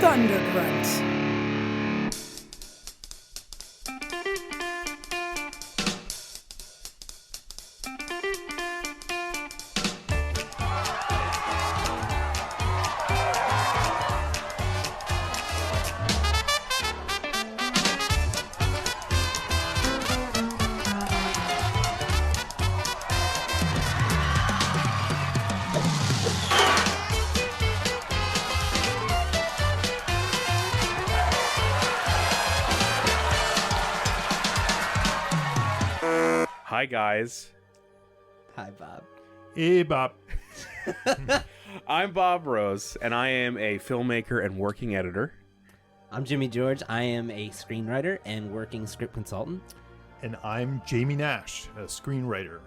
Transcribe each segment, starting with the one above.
Thunder Grunt. Hi, guys. Hi, Bob. Hey, Bob. I'm Bob Rose, and I am a filmmaker and working editor. I'm Jimmy George. I am a screenwriter and working script consultant. And I'm Jamie Nash, a screenwriter.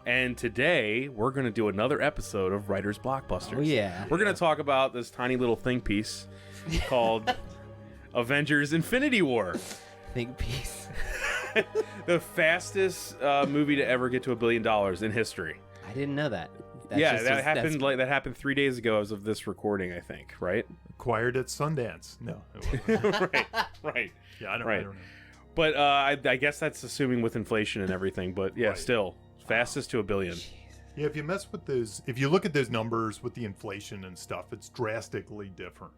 And today, we're going to do another episode of Writer's Blockbusters. Oh, yeah. We're going to talk about this tiny little think piece called Avengers Infinity War. Think piece. The fastest movie to ever get to $1 billion in history. I didn't know that. That happened 3 days ago as of this recording, I think, right? Acquired at Sundance. No. It wasn't. right. Yeah, I don't know. But I guess that's assuming with inflation and everything. But yeah, Right. Still, fastest to $1 billion. Yeah, if you mess with those, if you look at those numbers with the inflation and stuff, it's drastically different.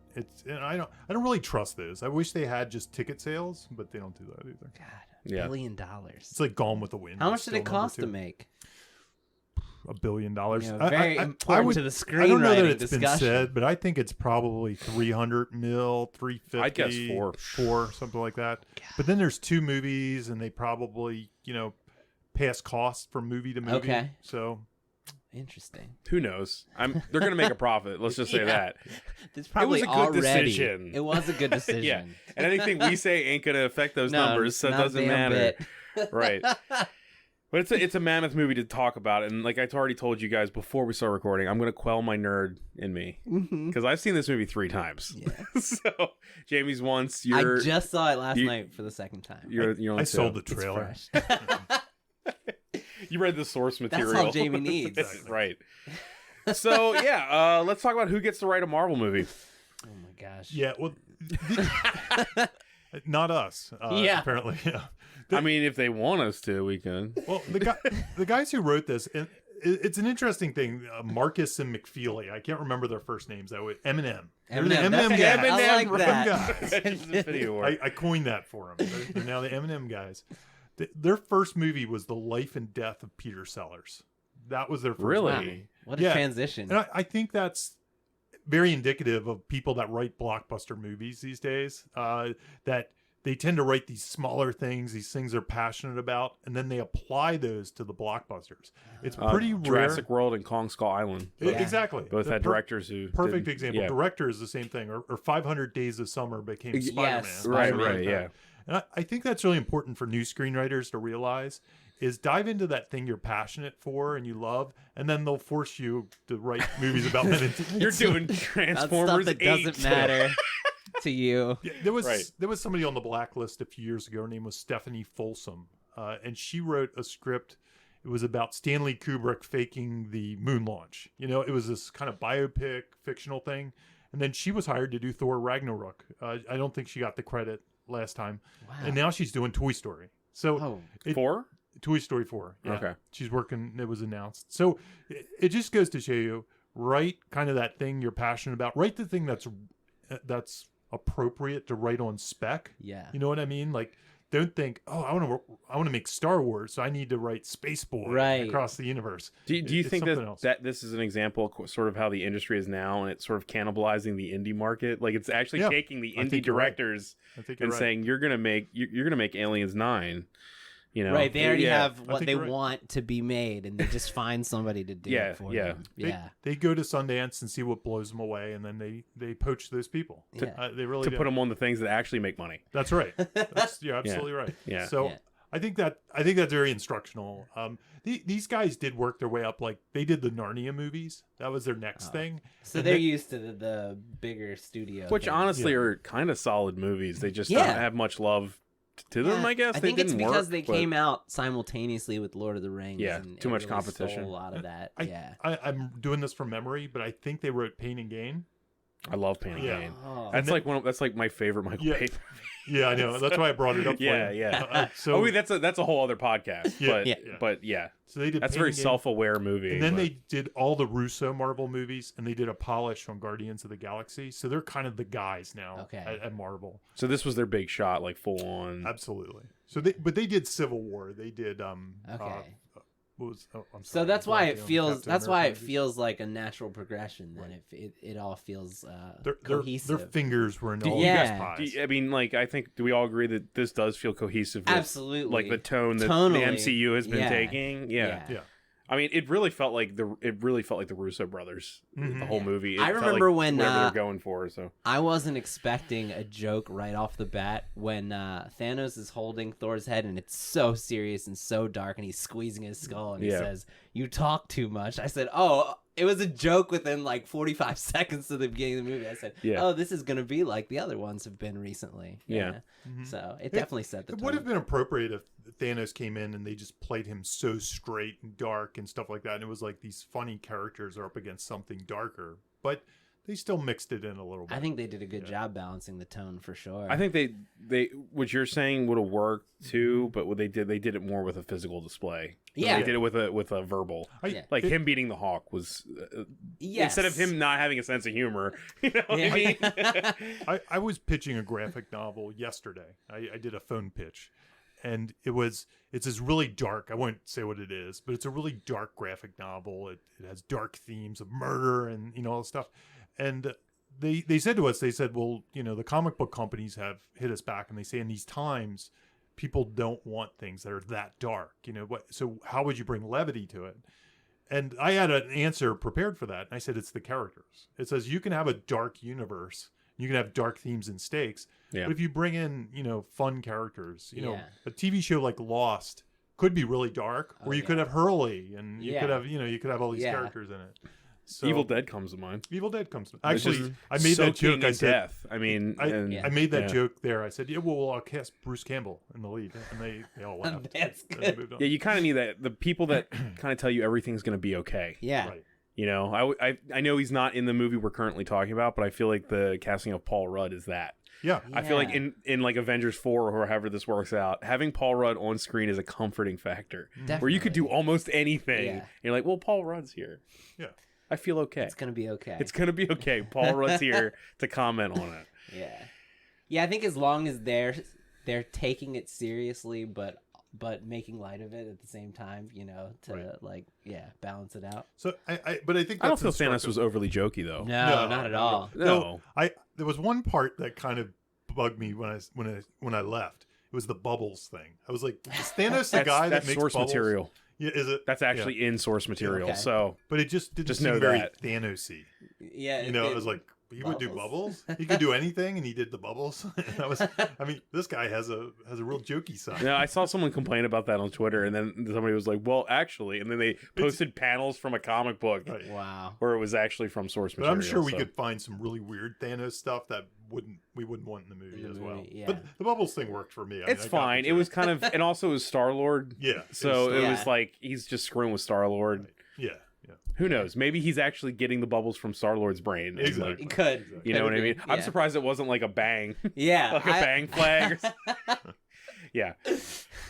And I don't really trust those. I wish they had just ticket sales, but they don't do that either. God, Yeah. $1 billion. It's like Gone with the Wind. How It's much did it still number cost to two. make? $1 billion. Very important to the I don't know that screenwriting it's been discussion. said, but I think it's probably 300 mil, 350. I'd guess four. Something like that. But then there's two movies, and they probably, pass costs from movie to movie. Okay. So Interesting. Who knows? They're going to make a profit. Let's just say Yeah. that. It's probably a good already. decision. It was a good decision. Yeah. And anything we say ain't going to affect those No, numbers, so it not a doesn't damn matter. bit. Right. But it's a mammoth movie to talk about, and like I already told you guys before we start recording, I'm gonna quell my nerd in me because I've seen this movie 3 times. Yeah. So Jamie's once. I just saw it last night for the second time. You're I on sold the It's trailer. fresh. You read the source material. That's all Jamie needs. Right. So yeah, let's talk about who gets to write a Marvel movie. Oh my gosh. Yeah, well, not us. Yeah. Apparently. Yeah. I mean, if they want us to, we can. Well, the guys who wrote this, and it's an interesting thing. Marcus and McFeely. I can't remember their first names. That would Eminem. They're the Eminem. Eminem That's- guys. I like that. Guys. Avengers Infinity War. I coined that for them. They're now the Eminem guys. Their first movie was The Life and Death of Peter Sellers. That was their first Really? movie. What a Yeah. transition. And I think that's very indicative of people that write blockbuster movies these days. That they tend to write these smaller things, these things they're passionate about, and then they apply those to the blockbusters. It's pretty rare. Jurassic World and Kong Skull Island. Exactly. Both had directors who. Perfect did- example. Yeah. Director is the same thing. Or 500 Days of Summer became Yes, Spider-Man. Spider-Man. Something like Right, that. yeah. And I think that's really important for new screenwriters to realize is dive into that thing you're passionate for and you love, and then they'll force you to write movies about men. You're doing That's Transformers stuff that 8. doesn't matter to you. Yeah, Right. there was somebody on the blacklist a few years ago. Her name was Stephanie Folsom, and she wrote a script. It was about Stanley Kubrick faking the moon launch. It was this kind of biopic, fictional thing. And then she was hired to do Thor Ragnarok. I don't think she got the credit last time. Wow. And now she's doing Toy Story. So Oh, 4? Toy Story 4. Yeah. Okay. She's working. It was announced. So it just goes to show you, write kind of that thing you're passionate about. Write the thing that's appropriate to write on spec. yeah. You know what I mean? Like, don't think, oh, I want to make Star Wars, so I need to write Space Boy Right. across the universe. Do you It's think something else. that this is an example of sort of how the industry is now, and it's sort of cannibalizing the indie market? Like it's actually Yeah, taking the I indie think you're right. directors I think you're and right. saying you're gonna make Aliens 9. Right, they already Yeah. have what think they you're right. want to be made, and they just find somebody to do Yeah, it for yeah. them. They, Yeah. they go to Sundance and see what blows them away, and then they poach those people. Yeah. They really to do. put them on the things that actually make money. That's right. You're absolutely right. Yeah. So Yeah. I think that's very instructional. These guys did work their way up. Like they did the Narnia movies. That was their next thing. So And they're they- used to the bigger studio. Which thing. honestly Yeah. are kind of solid movies. They just Yeah. don't have much love to them. I guess I they think it's didn't because work, they but- came out simultaneously with Lord of the Rings. Yeah, and too it much really competition. stole a lot of that. Yeah. I'm doing this from memory, but I think they wrote Pain and Gain. I love Pain and Yeah. Gain. Oh. That's that's like my favorite Michael Yeah. Bay. Yeah, I know. That's why I brought it up. Yeah, for you. yeah. So, Wait, that's a whole other podcast. Yeah, But yeah. but yeah, so they did. that's a Pain very and Gain, self-aware movie. and then but- they did all the Russo Marvel movies, and they did a polish on Guardians of the Galaxy. So they're kind of the guys now Okay. at Marvel. So this was their big shot, like full on. Absolutely. So they did Civil War. They did Okay. what was? Oh, I'm So sorry, that's why it blanking on feels. Captain That's why America it movies. feels like a natural progression. Then it all feels cohesive. Their fingers were in all Yeah. these pies. I mean, like, I think, do we all agree that this does feel cohesive? With, Absolutely. like the tone that Tonally, the MCU has been yeah. taking. Yeah. Yeah. I mean, it really felt like the Russo brothers. Mhm. The whole Yeah. movie. It I felt remember like when, whatever they're going for. So I wasn't expecting a joke right off the bat when Thanos is holding Thor's head and it's so serious and so dark and he's squeezing his skull and he Yeah. says, "You talk too much." I said, "Oh." It was a joke within like 45 seconds of the beginning of the movie. I said, Yeah. "Oh, this is going to be like the other ones have been recently." Yeah. Mhm. So it definitely set the It tone. would have been appropriate if Thanos came in and they just played him so straight and dark and stuff like that. And it was like these funny characters are up against something darker. But they still mixed it in a little bit. I think they did a good job balancing the tone for sure. I think they what you're saying would have worked too, but what they did it more with a physical display. Yeah. They did it with a verbal. Yeah. Like him beating the Hawk was Yes. instead of him not having a sense of humor. You know what I mean? I was pitching a graphic novel yesterday. I did a phone pitch, and it's this really dark. I won't say what it is, but it's a really dark graphic novel. It has dark themes of murder and all this stuff. And they said to us, they said, well, the comic book companies have hit us back, and they say in these times, people don't want things that are that dark. So how would you bring levity to it? And I had an answer prepared for that. And I said, it's the characters. It says you can have a dark universe. You can have dark themes and stakes. Yeah. But if you bring in, fun characters, Yeah. a TV show like Lost could be really dark, or you could have Hurley, and you Yeah. could have, you could have all these Yeah. characters in it. So, Evil Dead comes to mind. Evil Dead comes to It's actually. just I made that soaking joke. I in said, death. I mean, I made that yeah. joke there. I said, yeah, well, I'll cast Bruce Campbell in the lead, and they all laughed. That's And they good. moved on. Yeah, you kind of need that. The people that kind of tell you everything's going to be okay. Yeah. Right. You know, I know he's not in the movie we're currently talking about, but I feel like the casting of Paul Rudd is that. Yeah. I feel like Yeah. in like Avengers 4 or however this works out, having Paul Rudd on screen is a comforting factor. Where you could do Definitely. almost anything. Yeah. And you're like, well, Paul Rudd's here. Yeah. I feel okay. It's gonna be okay. It's going to be okay. Paul Rudd's here to comment on it. Yeah. I think as long as they're taking it seriously, but making light of it at the same time, to balance it out. So but I think I don't that's feel Thanos instructive. was overly jokey, though. No, No, not at no. all. No. There was one part that kind of bugged me when I left. It was the bubbles thing. I was like, is Thanos the guy that that's makes source bubbles? material. Yeah, is it? That's actually in source material. Okay. So But it just didn't Just seem know very that. Thanos-y. Yeah. It was like, he would do Bubbles. bubbles. He could do anything, and he did the bubbles. And this guy has a real jokey side. yeah, I saw someone complain about that on Twitter, and then somebody was like, "Well, actually," and then they posted panels from a comic book Right. Wow. where it was actually from source But material. I'm sure we so. could find some really weird Thanos stuff that we wouldn't want in the movie In the as well. movie, yeah. But the bubbles thing worked for me. I mean, It's I got the fine. It joke. was kind of, and also it was Star Lord. Yeah. So it was Yeah. like he's just screwing with Star Lord. Right. Yeah. Who knows? Maybe he's actually getting the bubbles from Star Lord's brain. and, like, Exactly. It could. Exactly. you know what I mean? I'm Yeah. surprised it wasn't like a bang, Yeah. like a bang flag. Or something. Yeah.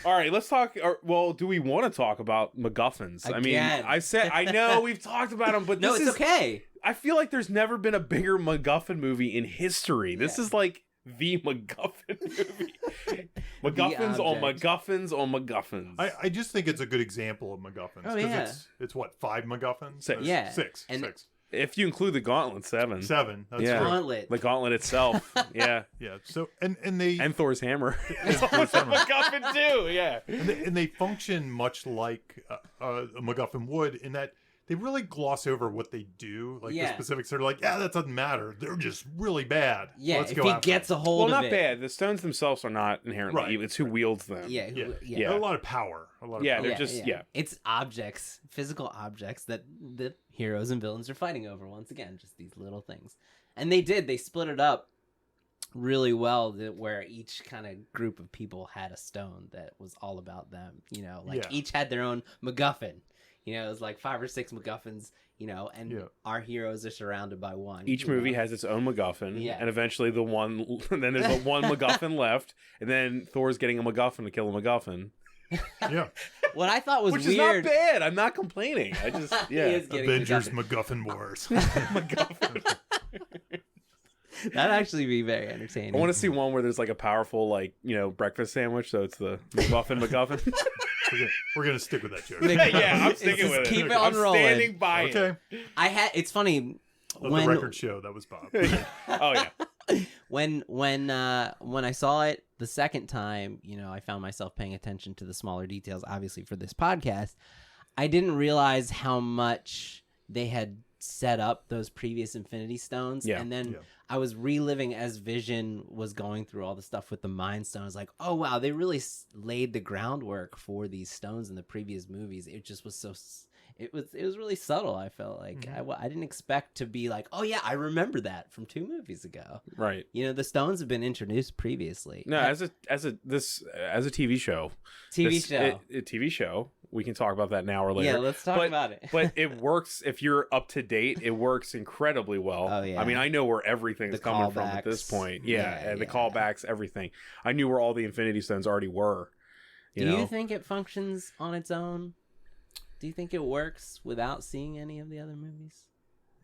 All right, let's talk. Well, do we want to talk about MacGuffins? I mean, Again. I know we've talked about them, but No, this it's is okay. I feel like there's never been a bigger MacGuffin movie in history. This Yeah. is like the MacGuffin movie. MacGuffins on object. MacGuffins on MacGuffins. I just think it's a good example of MacGuffins. Oh, 'cause yeah. It's what, 5 MacGuffins? Six. Yeah. Six. And- Six. If you include the Gauntlet, 7. 7. That's Yeah. true. Gauntlet. The Gauntlet itself. Yeah. Yeah. So and they And Thor's hammer. Thor's It's a hammer. MacGuffin too, yeah. and they function much like a MacGuffin would in that they really gloss over what they do, like Yeah. the specifics. They're like, yeah, that doesn't matter. They're just really bad. Yeah, Let's if go he after gets them. a hold Well, of not it. bad. The stones themselves are not inherently Right. evil. It's who wields them. Yeah. Yeah. Yeah. A lot of power. A lot of Yeah, power. they're just- yeah. It's objects, physical objects that heroes and villains are fighting over once again, just these little things. And they split it up really well where each kind of group of people had a stone that was all about them. You know, like each had their own MacGuffin. You know, it was like 5 or 6 MacGuffins. You know, and our heroes are surrounded by one. Each movie has its own MacGuffin, and eventually and then there's one MacGuffin left, and then Thor's getting a MacGuffin to kill a MacGuffin. Yeah. What I thought was Which weird. is not bad. I'm not complaining. I just Avengers MacGuffin Wars. MacGuffin. That'd actually be very entertaining. I want to see one where there's like a powerful breakfast sandwich, so it's the MacGuffin. We're gonna stick with that joke. Yeah, I'm sticking with it. Keep it on rolling. Standing by it. It's funny. Let the record show that was Bob. Oh yeah. When I saw it the second time, you know, I found myself paying attention to the smaller details, obviously for this podcast. I didn't realize how much they had set up those previous Infinity Stones. Yeah. And then I was reliving as Vision was going through all the stuff with the Mind Stones. Like, oh, wow, they really laid the groundwork for these stones in the previous movies. It just was so... It was really subtle, I felt like. I didn't expect to be like, oh, yeah, I remember that from 2 movies ago. Right. You know, the stones have been introduced previously. No, as a TV show. TV show. We can talk about that now or later. Yeah, let's talk about it. But it works if you're up to date. It works incredibly well. Oh, yeah. I mean, I know where everything's coming from at this point. And the callbacks, everything. I knew where all the Infinity Stones already were. Do you think it functions on its own? Do you think it works without seeing any of the other movies?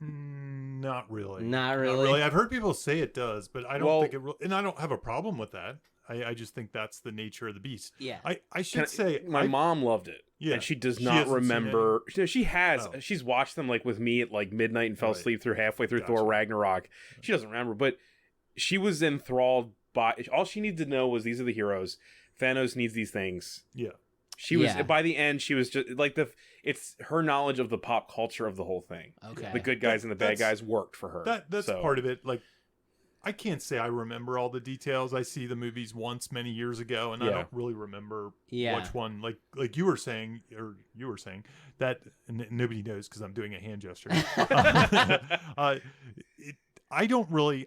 Not really. Not really. I've heard people say it does, but I don't think it really... And I don't have a problem with that. I just think that's the nature of the beast. Yeah. I should say... My mom loved it. Yeah. And she does not remember... She has. Oh. She's watched them like with me at like midnight and fell asleep halfway through Thor Ragnarok. She doesn't remember, but she was enthralled by... All she needed to know was these are the heroes. Thanos needs these things. Yeah. She was by the end. She was just like it's her knowledge of the pop culture of the whole thing. Okay, the good guys and the bad guys worked for her. That's part of it. Like, I can't say I remember all the details. I see the movies once many years ago, and I don't really remember which one. Like you were saying that nobody knows because I'm doing a hand gesture. I don't really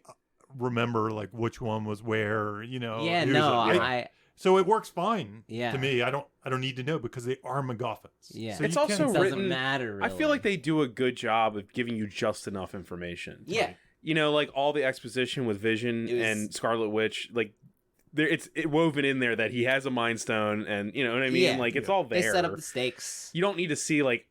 remember like which one was where. You know. Yeah. No. So it works fine to me. I don't need to know because they are MacGuffins. Yeah, so it's also written. Doesn't matter. Really. I feel like they do a good job of giving you just enough information. Yeah, you know, like all the exposition with Vision and Scarlet Witch, like it's woven in there that he has a Mind Stone, and you know what I mean. Like it's all there. They set up the stakes. You don't need to see like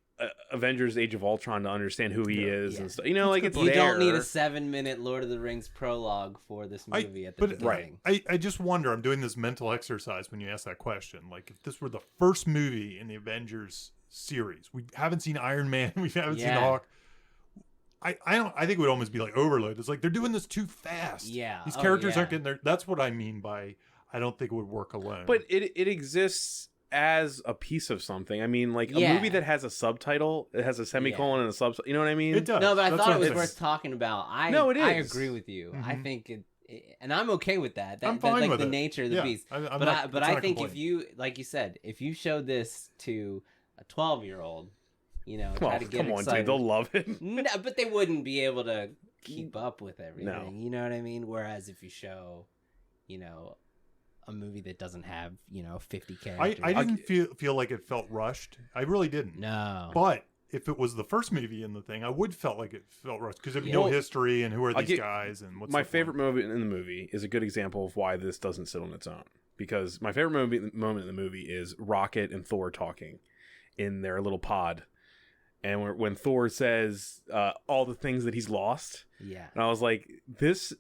Avengers: Age of Ultron to understand who he is and stuff. You know, like it's you don't need a 7-minute Lord of the Rings prologue for this movie at the beginning. I just wonder. I'm doing this mental exercise when you ask that question. Like, if this were the first movie in the Avengers series, we haven't seen Iron Man, we haven't seen the Hawk. I think it would almost be like overload. It's like they're doing this too fast. Yeah, these characters aren't getting there. That's what I mean by I don't think it would work alone. But it exists as a piece of something. I mean, like a movie that has a subtitle, it has a semicolon and a subtitle. You know what I mean? It does. No, but I thought it was worth talking about. No, it is. I agree with you. I think and I'm okay with that. I'm fine like with the it. nature of the beast. But I think if you, like you said, if you showed this to a 12-year-old, you know, try to get excited. Dude, they'll love it. No, but they wouldn't be able to keep up with everything. No. You know what I mean? Whereas if you show, you know, a movie that doesn't have 50 characters. I didn't feel like it felt rushed. I really didn't. No. But if it was the first movie in the thing, I would felt like it felt rushed because you know history and who are these guys and what's my favorite moment in the movie is a good example of why this doesn't sit on its own. Because my favorite moment in the movie is Rocket and Thor talking in their little pod, and when Thor says all the things that he's lost. Yeah. And I was like, this.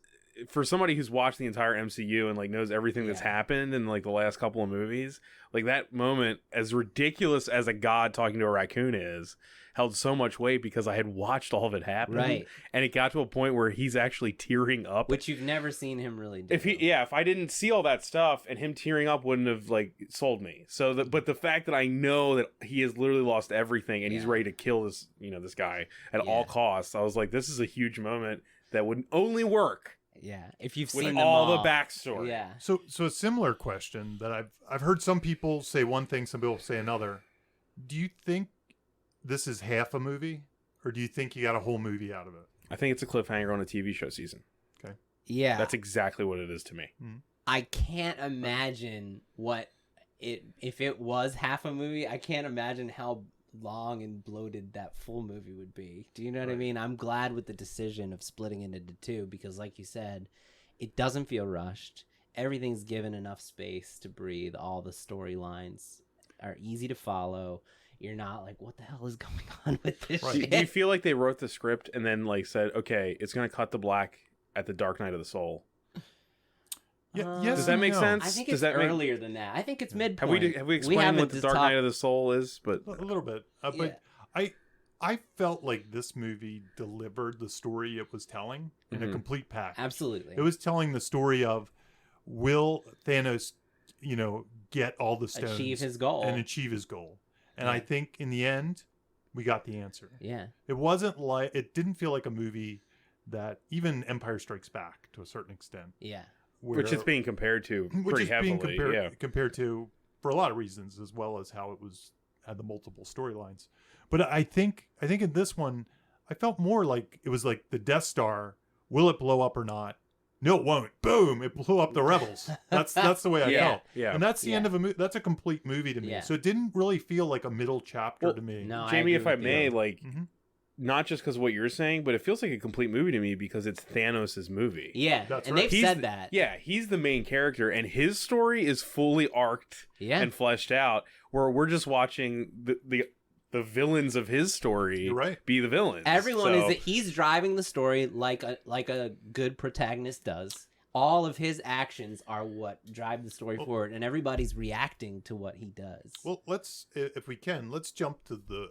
For somebody who's watched the entire MCU and like knows everything that's happened in like the last couple of movies, like that moment, as ridiculous as a god talking to a raccoon is, held so much weight because I had watched all of it happen. Right. And it got to a point where he's actually tearing up, which you've never seen him really do. If I didn't see all that stuff, and him tearing up wouldn't have like sold me. So but the fact that I know that he has literally lost everything and he's ready to kill this guy at all costs, I was like, this is a huge moment that would only work. Yeah, if you've with seen all the backstory. Yeah. So a similar question that I've heard some people say one thing, some people say another. Do you think this is half a movie, or do you think you got a whole movie out of it? I think it's a cliffhanger on a TV show season. Okay. Yeah. That's exactly what it is to me. I can't imagine if it was half a movie, I can't imagine how long and bloated that full movie would be. Do you know what I mean? I'm glad with the decision of splitting it into two because, like you said, it doesn't feel rushed. Everything's given enough space to breathe. All the storylines are easy to follow. You're not like, what the hell is going on with this shit? Do you feel like they wrote the script and then like said, okay, it's going to cut to black at the Dark Night of the Soul? Yeah, yes. Does that make sense? I think it's earlier than that. I think it's midpoint. Have we explained what the Dark Night of the Soul is? But a little bit. But I felt like this movie delivered the story it was telling in a complete package. Absolutely. It was telling the story of, will Thanos, get all the stones, achieve his goal. And I think in the end, we got the answer. Yeah. It didn't feel like a movie that even Empire Strikes Back to a certain extent. Yeah. Which it's being compared to pretty heavily. Compared to, for a lot of reasons, as well as how it had the multiple storylines. But I think in this one, I felt more like it was like the Death Star. Will it blow up or not? No, it won't. Boom! It blew up the rebels. That's the way I felt. Yeah. And that's the end of a movie. That's a complete movie to me. Yeah. So it didn't really feel like a middle chapter to me. No, Jamie, if I may, Mm-hmm. not just because of what you're saying, but it feels like a complete movie to me because it's Thanos' movie. Yeah, That's and right. they've said that. Yeah, he's the main character, and his story is fully arced and fleshed out, where we're just watching the villains of his story You're right. be the villains. Everyone is that he's driving the story like a good protagonist does. All of his actions are what drive the story forward, and everybody's reacting to what he does. Well, if we can, let's jump to the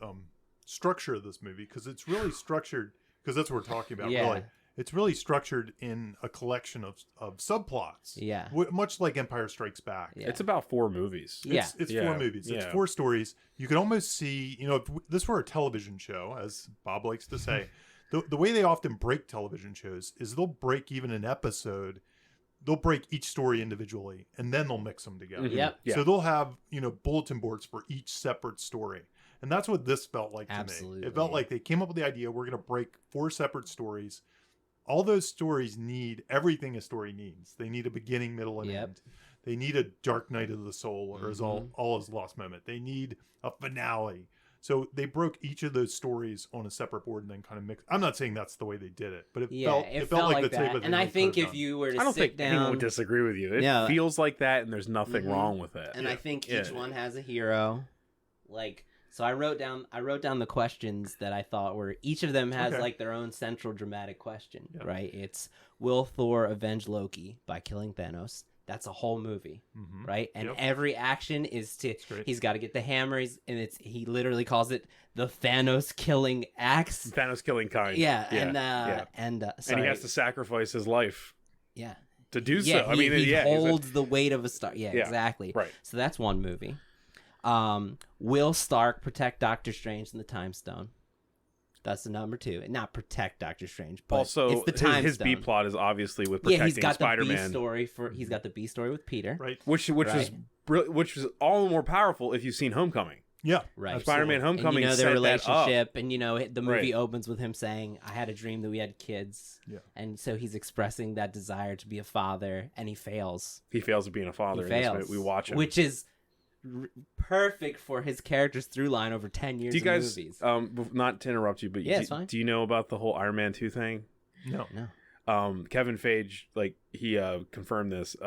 structure of this movie, because it's really structured, because that's what we're talking about. Yeah. Really. It's really structured in a collection of subplots. Yeah. Much like Empire Strikes Back. Yeah. It's about 4 movies. It's 4 movies. It's 4 stories. You can almost see, if this were a television show, as Bob likes to say, the way they often break television shows is they'll break even an episode. They'll break each story individually, and then they'll mix them together. Mm-hmm. Yep. Yeah. So they'll have, bulletin boards for each separate story. And that's what this felt like to Absolutely. me. It felt like they came up with the idea, we're going to break 4 separate stories. All those stories need everything a story needs. They need a beginning, middle, and end. They need a Dark Night of the Soul, or as all is lost moment. They need a finale. So they broke each of those stories on a separate board and then kind of mixed. I'm not saying that's the way they did it, but it felt like the type of thing. And I think if you were to I don't sit think down, anyone would disagree with you. It feels like that, and there's nothing wrong with it. And I think each one has a hero. So I wrote down the questions that I thought were, each of them has like their own central dramatic question, right? It's, will Thor avenge Loki by killing Thanos? That's a whole movie, right? And every action is he's got to get the hammer, he literally calls it the Thanos killing axe. Thanos killing kind. Yeah. And he has to sacrifice his life. Yeah. To do so. I mean, he holds the weight of a star. Yeah, exactly. Right. So that's one movie. Will Stark protect Doctor Strange in the Time Stone? That's the number 2. And not protect Doctor Strange, but also it's the Time his Stone. B plot is obviously with protecting he's got Spider-Man. The B story he's got the B story with Peter, right? Which was all the more powerful if you've seen Homecoming. Yeah, right. Spider-Man Homecoming, and, their set relationship, that up. and the movie opens with him saying, "I had a dream that we had kids," and so he's expressing that desire to be a father, and he fails. He fails at being a father. He fails. We watch him, which is perfect for his character's through line over 10 years. Do you guys, of movies. Not to interrupt you, but it's fine. Do you know about the whole Iron Man 2 thing? No. Kevin Feige, he confirmed this.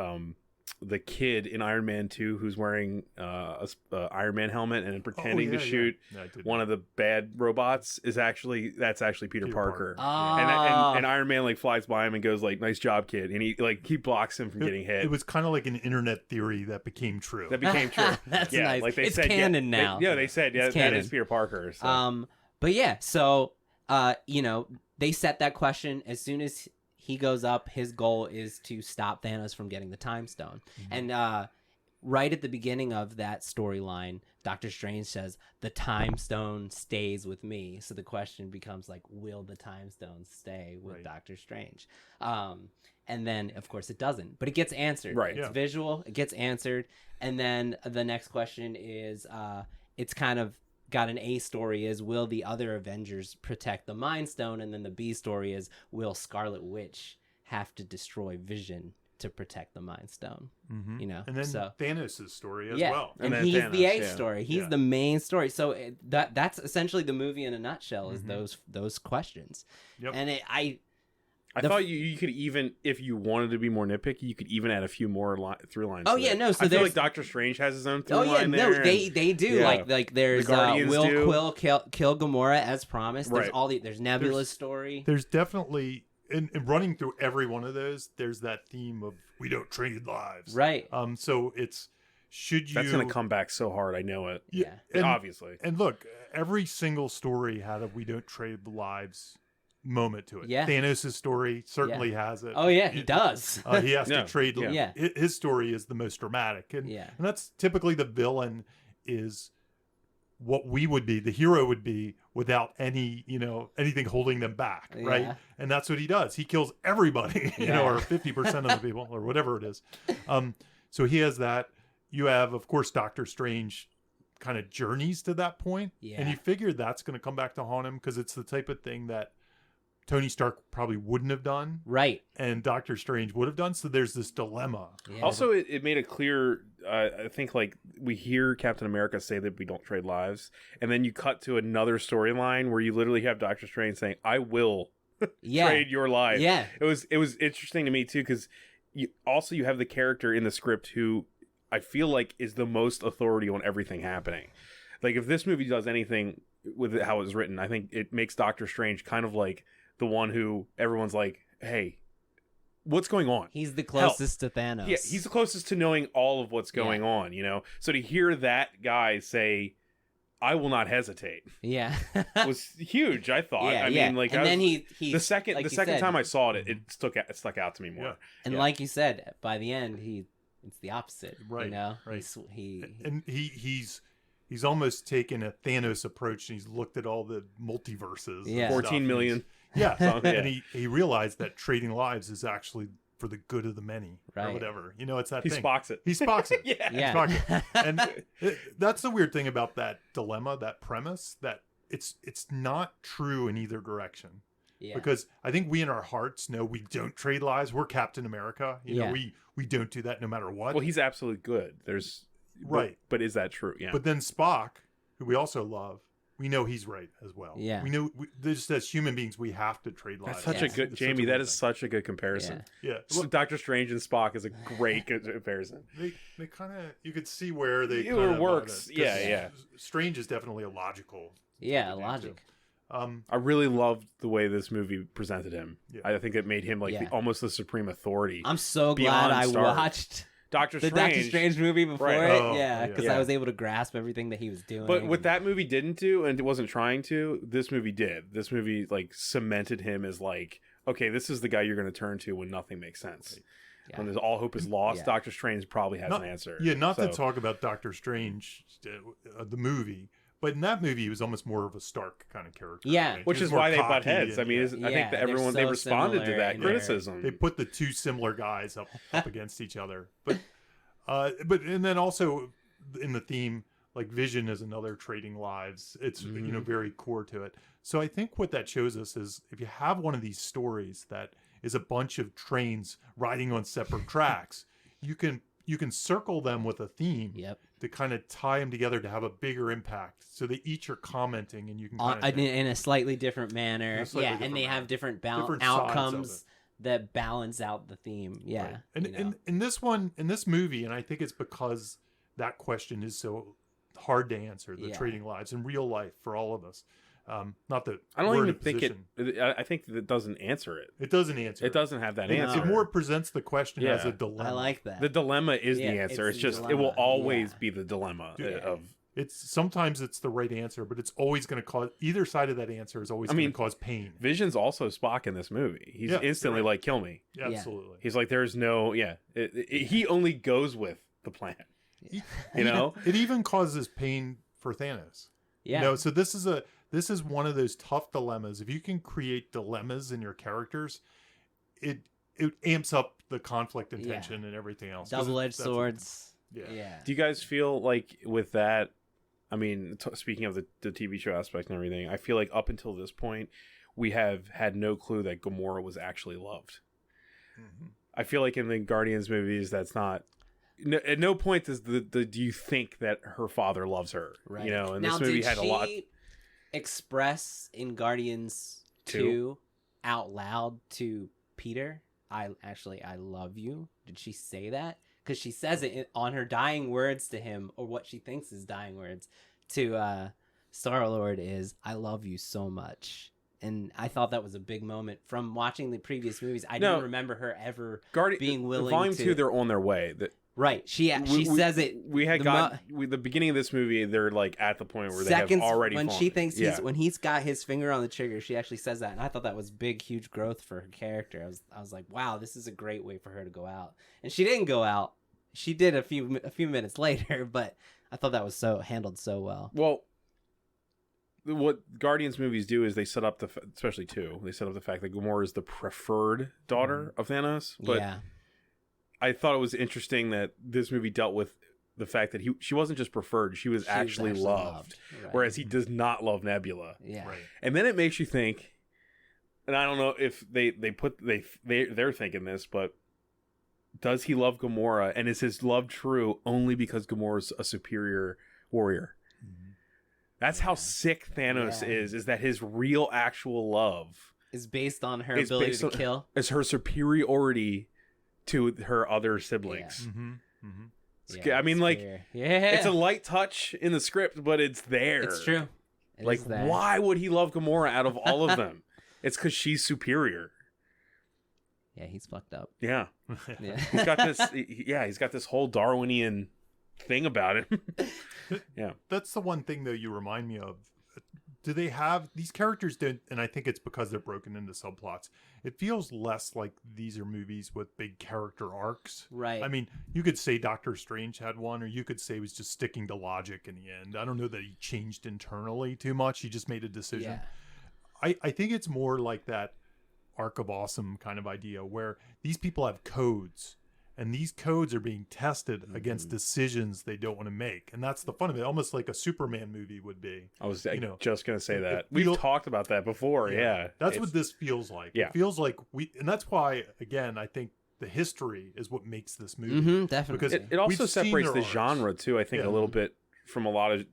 The kid in Iron Man 2 who's wearing a Iron Man helmet and pretending to shoot one of the bad robots that's actually Peter Parker. Oh. And Iron Man flies by him and goes "Nice job, kid," and he blocks him from getting hit. It was kind of like an internet theory that became true. That's nice. Like they it's said, canon now. They said that is Peter Parker. So. But yeah, so they set that question as soon as he goes up. His goal is to stop Thanos from getting the Time Stone. And right at the beginning of that storyline, Doctor Strange says, "The Time Stone stays with me." So the question becomes will the Time Stone stay with Doctor Strange? And then, of course, it doesn't. But it gets answered. Right. It's visual. It gets answered. And then the next question is, it's kind of got an A story is, will the other Avengers protect the Mind Stone? And then the B story is, will Scarlet Witch have to destroy Vision to protect the Mind Stone. You know, and then so Thanos' story as yeah, well. and then he's Thanos, the A yeah. story. He's Yeah. the main story. So that's essentially the movie in a nutshell. Is those questions. Yep. And I thought you could even, if you wanted to be more nitpicky, you could even add a few more through lines. Oh to yeah, it. no. So I feel there's like Doctor Strange has his own through oh yeah, line no, there. they do. yeah. Like there's The Guardians Will do. Quill kill Gamora as promised. There's Right. there's Nebula's story. There's definitely in running through every one of those, there's that theme of we don't trade lives. Right. So it's should you That's going to come back so hard. I know it. Yeah. and, Obviously. And look, every single story had a we don't trade lives moment to it. Yeah. Thanos' story certainly has it. Oh yeah, he does. He has No, to trade. yeah. His story is the most dramatic, and Yeah. and that's typically the villain is what we would be, the hero would be, without any anything holding them back, right? Yeah. And that's what he does. He kills everybody, Yeah. or 50% of the people, or whatever it is. So he has that. You have, of course, Doctor Strange kind of journeys to that point, Yeah. and you figure that's going to come back to haunt him because it's the type of thing that Tony Stark probably wouldn't have done, Right. and Doctor Strange would have done. So there's this dilemma. Yeah. Also, it made it clear, I think, like, we hear Captain America say that we don't trade lives, and then you cut to another storyline where you literally have Doctor Strange saying, I will yeah. trade your life. Yeah. It was interesting to me, too, because you have the character in the script who I feel like is the most authority on everything happening. Like, if this movie does anything with how it was written, I think it makes Doctor Strange kind of like the one who everyone's like, hey, what's going on? He's the closest to Thanos. Yeah, he's the closest to knowing all of what's going on, So to hear that guy say, I will not hesitate, Yeah. was huge, I thought. Yeah, I yeah. mean, like, and then he the second like you second said, time I saw it, it stuck out to me more. Yeah. and yeah. like you said, by the end it's the opposite. Right, You know? right. He's He's almost taken a Thanos approach, and he's looked at all the multiverses. Yeah. and stuff, 14 and million. Yeah, So, yeah. and he realized that trading lives is actually for the good of the many, or Right. whatever. It's that He thing. Spocks it. He Spocks it. Yeah. Yeah. Spock it. And that's the weird thing about that dilemma, that premise, that it's not true in either direction. Yeah. Because I think we in our hearts know we don't trade lives. We're Captain America. Yeah. We don't do that no matter what. Well, he's absolutely good. There's Right. but is that true? Yeah. But then Spock, who we also love, we know he's right as well. Yeah. We know just as human beings, we have to trade lives. That's such Yeah. a good It's Jamie. That weird is thing. such a good comparison. Yeah. So Look, Doctor Strange and Spock is a great comparison. they kind of, you could see where they It kind of works. Yeah, yeah. Strange is definitely a logical. Yeah, thing to do, logic. too. I really loved the way this movie presented him. Yeah. I think it made him like Yeah. almost the supreme authority. I'm so glad Beyond I Stark. watched Doctor the Strange. Doctor Strange movie before Right. it. Oh, Yeah, yeah. because Yeah. I was able to grasp everything that he was doing. But what that movie didn't do, and it wasn't trying to, this movie did. This movie like cemented him as like, okay, this is the guy you're going to turn to when nothing makes sense. Yeah. When there's all hope is lost, Yeah. Doctor Strange probably has Not- an answer. Yeah, not to So- talk about Doctor Strange, the movie, but in that movie, he was almost more of a Stark kind of character. Yeah. right? Which He was is more why they butt cocky heads. I and- mean, yeah. I think Yeah, that they're everyone they so responded to similar that in their- criticism. They put the two similar guys up against each other, but and then also in the theme, like Vision is another trading lives. It's very core to it. So I think what that shows us is if you have one of these stories that is a bunch of trains riding on separate tracks, you can circle them with a theme. Yep. To kind of tie them together to have a bigger impact, so they each are commenting, and you can kind of in a slightly different manner. In a slightly Yeah, different and they manner. have different Different sides of outcomes that balance out the theme. Yeah. Right. And you know. in this movie, and I think it's because that question is so hard to answer, the Yeah. trading lives in real life for all of us. Not that I don't we're in even a think position. I think that it doesn't answer it. It doesn't answer. It doesn't have that It, answer. it more presents the question as Yeah. a dilemma. I like that. The dilemma is Yeah, the answer. it's It's the just it will dilemma. always Yeah. be the dilemma Yeah. of. It's sometimes it's the right answer, but it's always going to cause either side of that answer is always going to cause pain. Vision's also Spock in this movie. He's Yeah, instantly you're right. like, kill me. Yeah. Absolutely. He's like, there's no, he only goes with the plan. You know? It even causes pain for Thanos. yeah. So this is one of those tough dilemmas. If you can create dilemmas in your characters, it amps up the conflict and Yeah. tension and everything else. 'Cause Double-edged that's- swords. Yeah. Yeah. Do you guys feel like with that, I mean, speaking of the TV show aspect and everything, I feel like up until this point, we have had no clue that Gamora was actually loved. I feel like in the Guardians movies, that's not. No, at no point does do you think that her father loves her. Right. You know, and now, this movie had a lot. Express in Guardians 2 out loud to Peter, I love you. Did she say that? Because she says it on her dying words to him, or what she thinks is dying words to Star-Lord is, I love you so much. And I thought that was a big moment from watching the previous movies. I didn't remember her ever being willing Volume to... 2, they're on their way. Right. She says it. We had the beginning of this movie, they're like at the point where seconds, they have already when fallen. she thinks when he's got his finger on the trigger, she actually says that, and I thought that was big, huge growth for her character. I was like, wow, this is a great way for her to go out. And she didn't go out. She did a few minutes later, but I thought that was handled so well. Well, what Guardians movies do is they set up especially 2, they set up the fact that Gamora is the preferred daughter of Thanos. But yeah. I thought it was interesting that this movie dealt with the fact that she wasn't just preferred, she was actually loved. Right. Whereas he does not love Nebula. Yeah. Right. And then it makes you think, and I don't know if they're thinking this, but does he love Gamora, and is his love true only because Gamora's a superior warrior? That's how sick Thanos is that his real actual love is based on her ability to kill. Is her superiority to her other siblings. Yeah. I mean, it's a light touch in the script, but it's there. It's true. Why would he love Gamora out of all of them? It's because she's superior. Yeah, he's fucked up. Yeah. He's got this. He's got this whole Darwinian thing about him. Yeah, that's the one thing though you remind me of. Do they have these characters? And I think it's because they're broken into subplots. It feels less like these are movies with big character arcs. Right. I mean, you could say Doctor Strange had one, or you could say he was just sticking to logic in the end. I don't know that he changed internally too much. He just made a decision. Yeah. I think it's more like that Arc of Awesome kind of idea where these people have codes. And these codes are being tested against decisions they don't want to make. And that's the fun of it. Almost like a Superman movie would be. I was just going to say that. We've talked about that before. Yeah. That's what this feels like. Yeah. It feels like and that's why, again, I think the history is what makes this movie. Definitely. Because it also separates the genre, too, I think, a little bit from a lot of...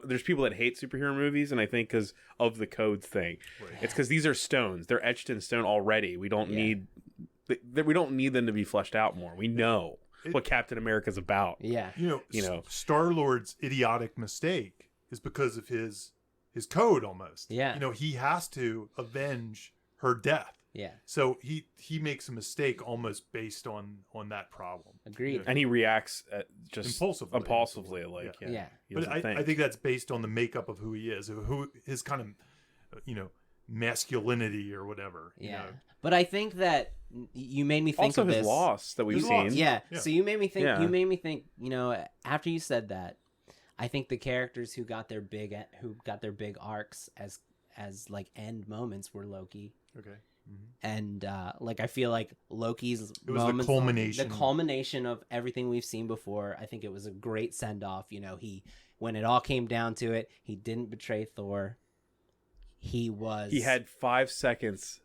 there's people that hate superhero movies, and I think because of the codes thing. Right. It's because these are stones. They're etched in stone already. We don't need... We don't need them to be fleshed out more. We know what Captain America's about. Yeah. Star-Lord's idiotic mistake is because of his code almost. Yeah. He has to avenge her death. Yeah. So he makes a mistake almost based on that problem. Agreed. And he reacts just impulsively. Yeah. But I think that's based on the makeup of who he is, who his kind of masculinity or whatever. Yeah. But I think that you made me think also of this. Also his loss that we've seen. Yeah. So you made me think, after you said that, I think the characters who got their big arcs as like end moments were Loki. Okay. And I feel like Loki's moments, the culmination of everything we've seen before. I think it was a great send off. When it all came down to it, he didn't betray Thor. He had 5 seconds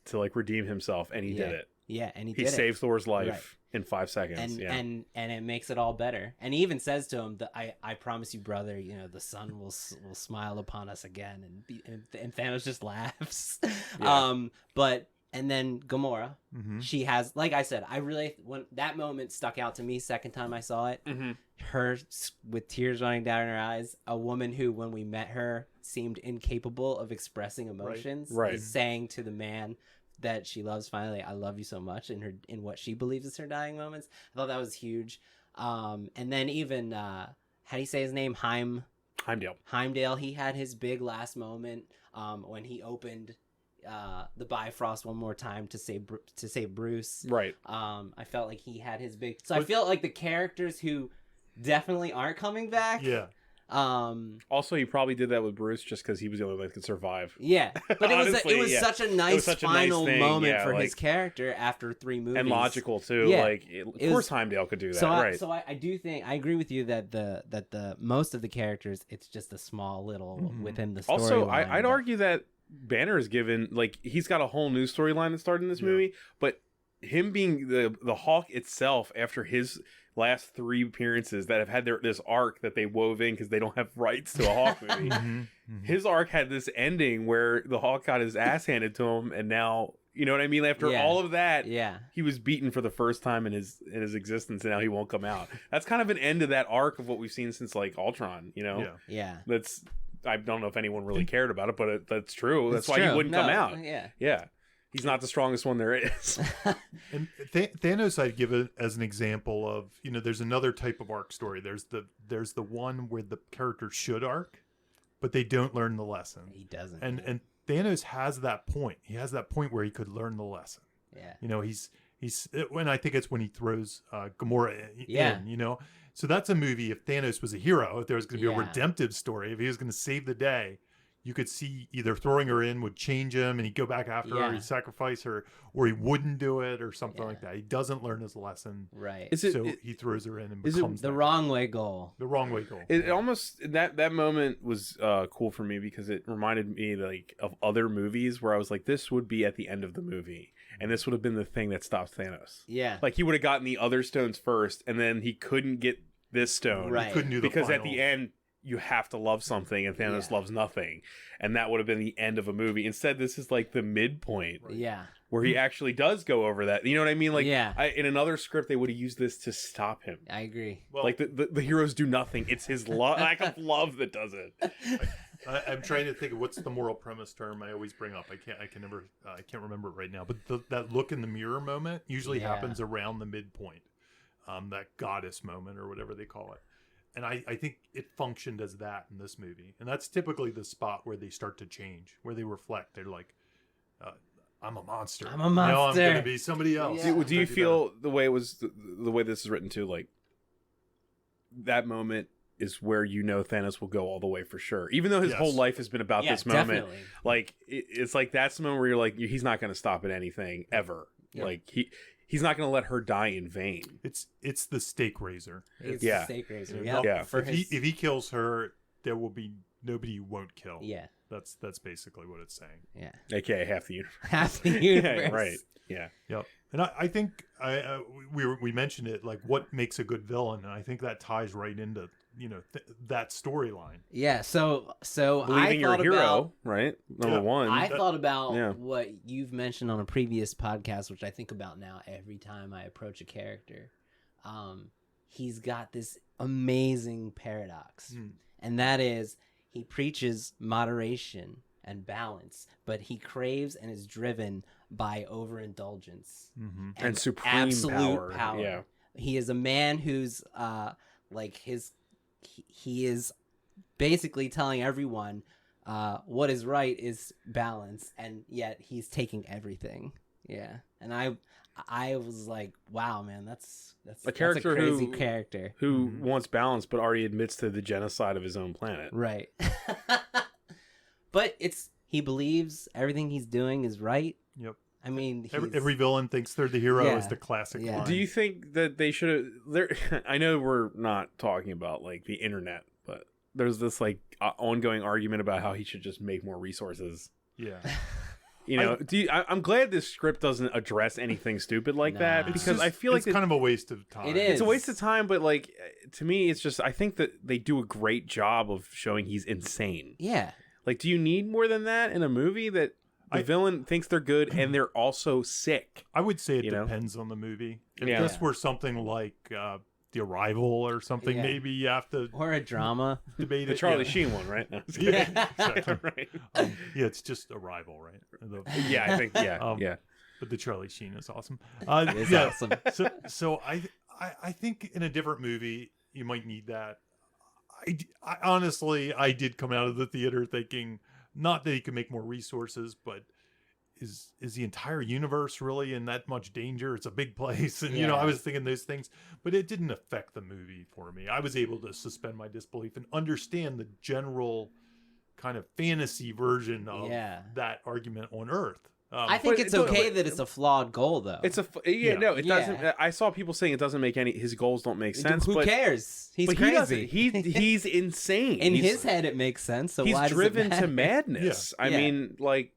to redeem himself, and he did it. Yeah, and he saved Thor's life in 5 seconds. And it makes it all better. And he even says to him that I promise you, brother, the sun will smile upon us again. And Thanos just laughs. Yeah. And then Gamora, she has, like I said, when that moment stuck out to me second time I saw it. Her with tears running down her eyes, a woman who, when we met her, seemed incapable of expressing emotions, is saying to the man that she loves, finally, I love you so much, in what she believes is her dying moments. I thought that was huge. And then even how do you say his name? Heimdall. He had his big last moment when he opened the Bifrost one more time to save Bruce. Right. I felt like he had his big. So I feel like the characters who definitely aren't coming back. Yeah. Also, he probably did that with Bruce just because he was the only one that could survive. Yeah, but it was such a nice final moment for his character after 3 movies, and logical too. Yeah. Of course, Heimdall could do that. So I do think I agree with you that the most of the characters, it's just a small little within the story. Also, I'd argue that Banner is given he's got a whole new storyline that started in this movie, but him being the Hulk itself after his last 3 appearances that have had this arc that they wove in because they don't have rights to a Hulk movie. His arc had this ending where the Hulk got his ass handed to him, and now, you know what I mean? After all of that, he was beaten for the first time in his existence, and now he won't come out. That's kind of an end to that arc of what we've seen since like Ultron, you know? Yeah. That's, I don't know if anyone really cared about it, but that's true. That's why he wouldn't come out. Yeah. He's not the strongest one there is. And Thanos, I'd give it as an example of, you know, there's another type of arc story. There's the one where the character should arc, but they don't learn the lesson. He doesn't. And Thanos has that point. He has that point where he could learn the lesson. Yeah. You know, he's when I think it's when he throws Gamora in, you know. So that's a movie. If Thanos was a hero, if there was going to be a redemptive story, if he was going to save the day, you could see either throwing her in would change him and he'd go back after her, he'd sacrifice her, or he wouldn't do it or something like that. He doesn't learn his lesson. Right. He throws her in and becomes the wrong way goal. The wrong way goal. It almost, that moment was cool for me because it reminded me like of other movies where I was like, this would be at the end of the movie. And this would have been the thing that stops Thanos. Yeah. Like he would have gotten the other stones first and then he couldn't get this stone. Right. He couldn't do the because final. at the end, you have to love something and Thanos loves nothing, and that would have been the end of a movie. Instead, this is like the midpoint where he actually does go over that, you know what I mean? Like in another script they would have used this to stop him. I agree. Well, like the heroes do nothing, it's his lack of love that does it. I'm trying to think of what's the moral premise term I always bring up. I can't remember it right now, but that look in the mirror moment usually happens around the midpoint, that goddess moment or whatever they call it. And I think it functioned as that in this movie. And that's typically the spot where they start to change, where they reflect. They're like, I'm a monster. I'm a monster. No, I'm going to be somebody else. Yeah. Do you feel the way the way this is written too, like that moment is where you know Thanos will go all the way for sure. Even though his whole life has been about this moment. Definitely. Like, it's like that's the moment where you're like, he's not going to stop at anything ever. Yeah. Like, he's not going to let her die in vain. It's the stake raiser. It's the stake raiser. You know, if he kills her, there will be nobody he won't kill. Yeah. That's basically what it's saying. Yeah. AKA half the universe. Half the universe. Yeah, right. Yeah. Yep. And I think we mentioned it, like what makes a good villain, and I think that ties right into that storyline. Yeah. So believing you're a hero, right? Number one. I thought about what you've mentioned on a previous podcast, which I think about now every time I approach a character. He's got this amazing paradox, and that is he preaches moderation and balance, but he craves and is driven by overindulgence and supreme absolute power. Yeah. He is a man who's he is basically telling everyone what is right is balance, and yet he's taking everything. Yeah. And I was like, wow, man, that's a crazy character who wants balance but already admits to the genocide of his own planet. Right. But he believes everything he's doing is right. Yep. I mean, every villain thinks they're the hero is the classic line. Do you think that they should have I know we're not talking about like the internet, but there's this like ongoing argument about how he should just make more resources. Yeah. You know, I'm glad this script doesn't address anything stupid like that, because I feel like it's kind of a waste of time. It is. It's a waste of time, but like to me, it's just I think that they do a great job of showing he's insane. Yeah. Like, do you need more than that in a movie that the villain thinks they're good and they're also sick? I would say it depends on the movie. If this were something like The Arrival or something, maybe you have to... Or a drama. Debate the Charlie Sheen one, right? No, yeah, exactly. Right. It's just Arrival, right? Yeah, I think, yeah. But the Charlie Sheen is awesome. It is awesome. So I think in a different movie, you might need that. I honestly, I did come out of the theater thinking, not that he could make more resources, but is the entire universe really in that much danger? It's a big place. And, I was thinking those things, but it didn't affect the movie for me. I was able to suspend my disbelief and understand the general kind of fantasy version of that argument on Earth. I think it's okay that it's a flawed goal, though. It's it doesn't. I saw people saying it doesn't make his goals don't make sense. Who cares? He's crazy. He's insane. In his head, it makes sense. So he's why driven does it matter? to madness. I mean, like,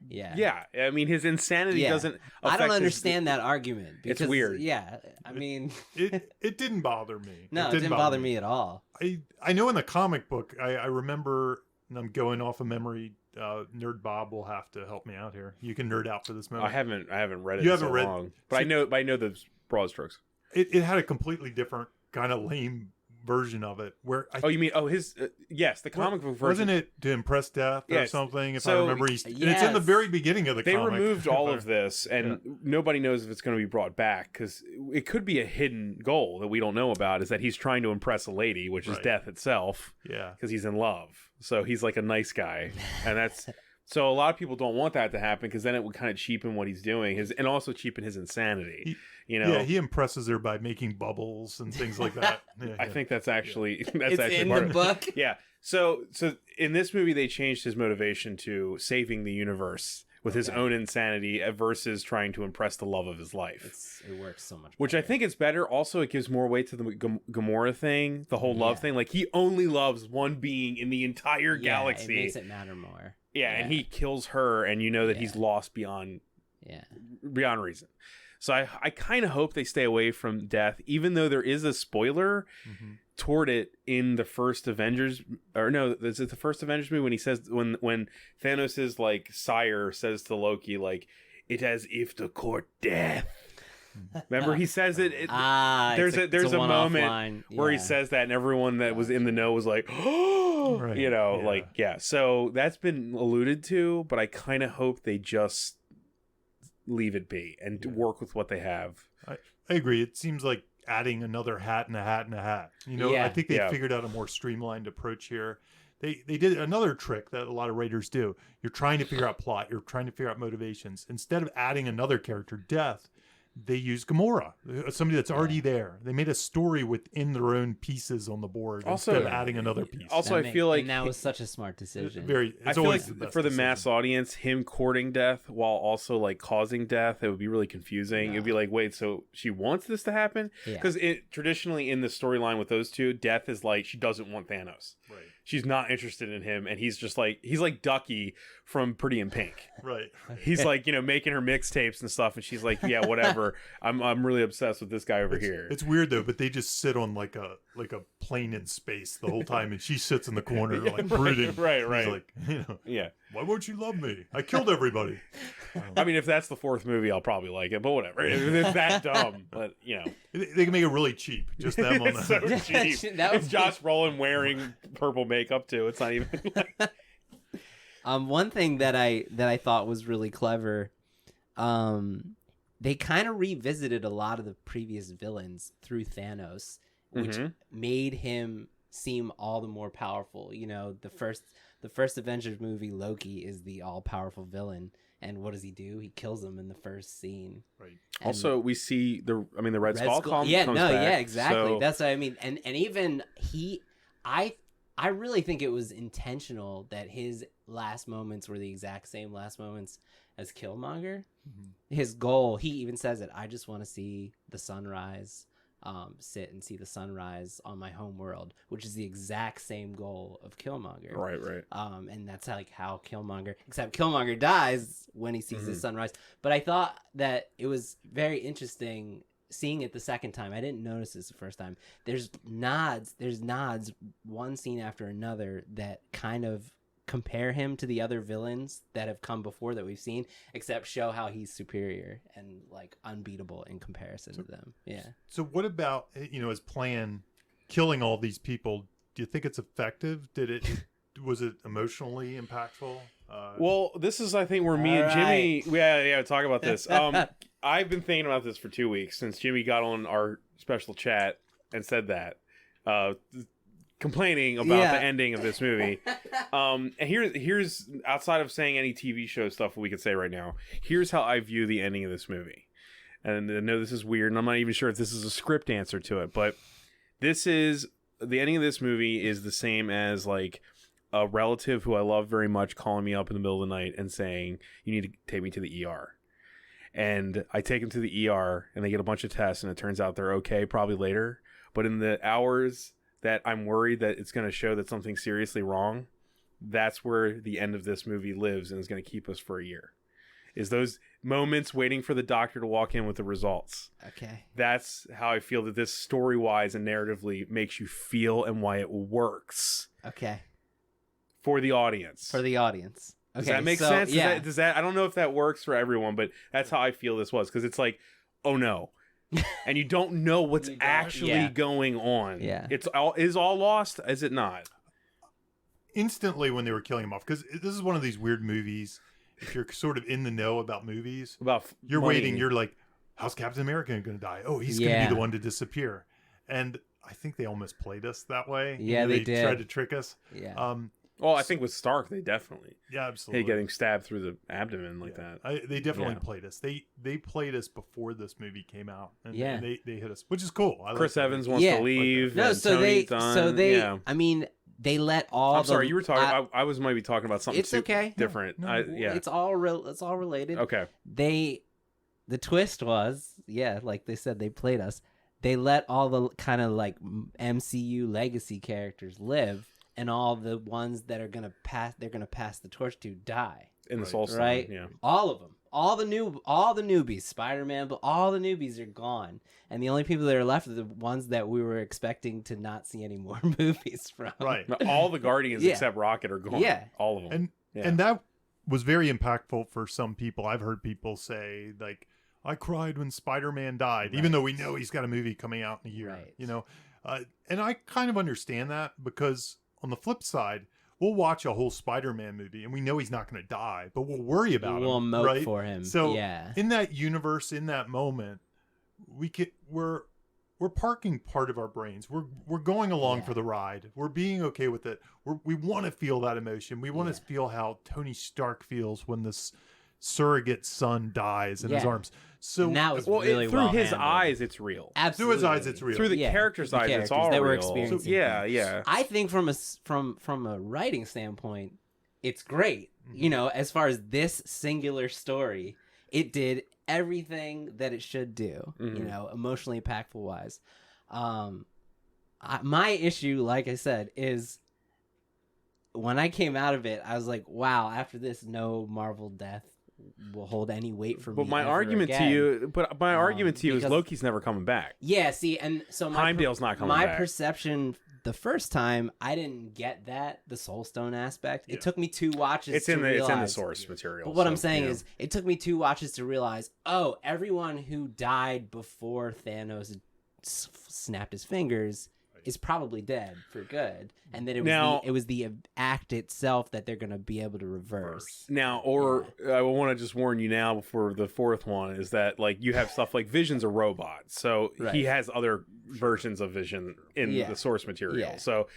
Yeah. I mean, his insanity doesn't I don't affect understand that argument. Because, it's weird. Yeah. I mean... it didn't bother me. No, it didn't bother me at all. I know in the comic book, I remember, and I'm going off of memory, Nerd Bob will have to help me out here. You can nerd out for this moment. I haven't read it you in haven't so read, long. But I know the broad strokes. It had a completely different kind of lame version of it where you mean his yes, the comic book version. Wasn't it to impress death or something, if I remember? And it's in the very beginning of the comic. They removed all of this, and nobody knows if it's going to be brought back, because it could be a hidden goal that we don't know about, is that he's trying to impress a lady, which is death itself, because he's in love. So he's like a nice guy, and that's... So a lot of people don't want that to happen, because then it would kind of cheapen what he's doing, and also cheapen his insanity. He impresses her by making bubbles and things like that. I think that's actually it's actually in part the of book. It. Yeah. So in this movie, they changed his motivation to saving the universe with his own insanity versus trying to impress the love of his life. It works so much better. Which I think is better. Also, it gives more weight to the Gamora thing, the whole love thing. Like, he only loves one being in the entire galaxy. It makes it matter more. Yeah, and he kills her, and you know that he's lost beyond reason. So I kind of hope they stay away from death, even though there is a spoiler toward it in the first Avengers. Or no, is it the first Avengers movie when he says, when Thanos' like sire says to Loki, like, "It as if to court death." Remember, he says it. There's a moment where he says that, and everyone that was in the know was like, "Oh," So that's been alluded to, but I kind of hope they just leave it be and work with what they have. I agree. It seems like adding another hat and a hat and a hat. I think they figured out a more streamlined approach here. They did another trick that a lot of writers do. You're trying to figure out plot. You're trying to figure out motivations. Instead of adding another character, Death, they used Gamora, somebody that's already there. They made a story within their own pieces on the board instead of adding another piece. Also, I feel like that was such a smart decision. I feel like for the mass audience, him courting death while also like causing death, it would be really confusing. It'd be like, wait, so she wants this to happen? Because traditionally in the storyline with those two, Death is like, she doesn't want Thanos. Right. She's not interested in him, and he's like Ducky from Pretty in Pink. Right. He's like, making her mixtapes and stuff, and she's like, yeah, whatever. I'm really obsessed with this guy over here. It's weird though, but they just sit on like a plane in space the whole time, and she sits in the corner like brooding. Right. He's like, why won't you love me? I killed everybody. I mean, if that's the fourth movie, I'll probably like it, but whatever. It's that dumb, but they can make it really cheap. Just them on so cheap. It's Josh Brolin wearing purple makeup too. It's not even. One thing that I thought was really clever, they kind of revisited a lot of the previous villains through Thanos, which made him seem all the more powerful. The first Avengers movie, Loki is the all-powerful villain, and what does he do? He kills him in the first scene. Right. And also, we see the Red Skull comes back. Yeah, exactly. So... That's what I mean. And even I really think it was intentional that his last moments were the exact same last moments as Killmonger. His goal, he even says it, I just want to see the sunrise, sit and see the sunrise on my home world, which is the exact same goal of Killmonger. Right. And that's like how Killmonger, except Killmonger dies when he sees the sunrise. But I thought that it was very interesting seeing it the second time. I didn't notice this the first time. There's nods one scene after another that kind of compare him to the other villains that have come before that we've seen, except show how he's superior and like unbeatable in comparison to them. Yeah. So what about, his plan, killing all these people? Do you think it's effective? Was it emotionally impactful? Well, this is, I think, where me and Jimmy, talk about this. I've been thinking about this for 2 weeks since Jimmy got on our special chat and said that, complaining about the ending of this movie. And here's outside of saying any TV show stuff we could say right now, here's how I view the ending of this movie. And I know this is weird, and I'm not even sure if this is a script answer to it, but the ending of this movie is the same as like a relative who I love very much calling me up in the middle of the night and saying, you need to take me to the ER. And I take them to the ER, and they get a bunch of tests, and it turns out they're okay probably later. But in the hours that I'm worried that it's going to show that something's seriously wrong, that's where the end of this movie lives and is going to keep us for a year. Is those moments waiting for the doctor to walk in with the results. Okay. That's how I feel that this story-wise and narratively makes you feel and why it works. Okay. For the audience. For the audience. Okay, does that make sense? Does that I don't know if that works for everyone, but that's how I feel this was. Because it's like, oh no. And you don't know what's actually going on. Yeah. It's all lost, is it not? Instantly when they were killing him off, because this is one of these weird movies. If you're sort of in the know about movies, you're money. waiting. You're like, how's Captain America going to die? Oh, he's going to be the one to disappear. And I think they almost played us that way. Yeah, they did. Tried to trick us. Yeah. Well, I think with Stark, they definitely. Yeah, absolutely. Hey, getting stabbed through the abdomen like that. They definitely played us. They played us before this movie came out. And, yeah. And they hit us, which is cool. Chris Evans wants to leave. No, so they. I mean, they let all. I'm sorry, you were talking. I was maybe talking about something. It's okay. Different. No, it's all real. It's all related. Okay. The twist was, like they said, they played us. They let all the kind of like MCU legacy characters live, and all the ones that are gonna pass the torch to die in the Soul Stone. Right? Yeah. All of them. All the newbies, Spider-Man, but all the newbies are gone. And the only people that are left are the ones that we were expecting to not see any more movies from. Right. All the Guardians except Rocket are gone. Yeah. All of them. And that was very impactful for some people. I've heard people say, like, I cried when Spider-Man died, even though we know he's got a movie coming out in a year. Right. You know? And I kind of understand that, because on the flip side, we'll watch a whole Spider-Man movie and we know he's not going to die, but we'll worry about him. We'll emote right? for him. So in that universe, in that moment, we're parking part of our brains. We're going along for the ride. We're being okay with it. We want to feel that emotion. We want to feel how Tony Stark feels when this surrogate son dies in his arms. So and that was really through his handled. eyes, it's real. Absolutely. Through his eyes, it's real. Through the characters' eyes, it's all they were real. experiencing. So, yeah. I think from a writing standpoint, it's great. You know, as far as this singular story, it did everything that it should do. You know, emotionally impactful wise. My issue, like I said, is when I came out of it, I was like, wow, after this, no Marvel death will hold any weight for me. But my argument to you is Loki's never coming back. Yeah, see, and so Heimdall's not coming back. My perception the first time, I didn't get the Soul Stone aspect. It took me 2 watches. It's in the source material. But what I'm saying is, it took me 2 watches to realize, oh, everyone who died before Thanos snapped his fingers is probably dead for good, and that it was the act itself that they're going to be able to reverse. Now, I want to just warn you now before the 4th one is that, like, you have stuff like Vision's a robot, so he has other versions of Vision in the source material. Yeah. So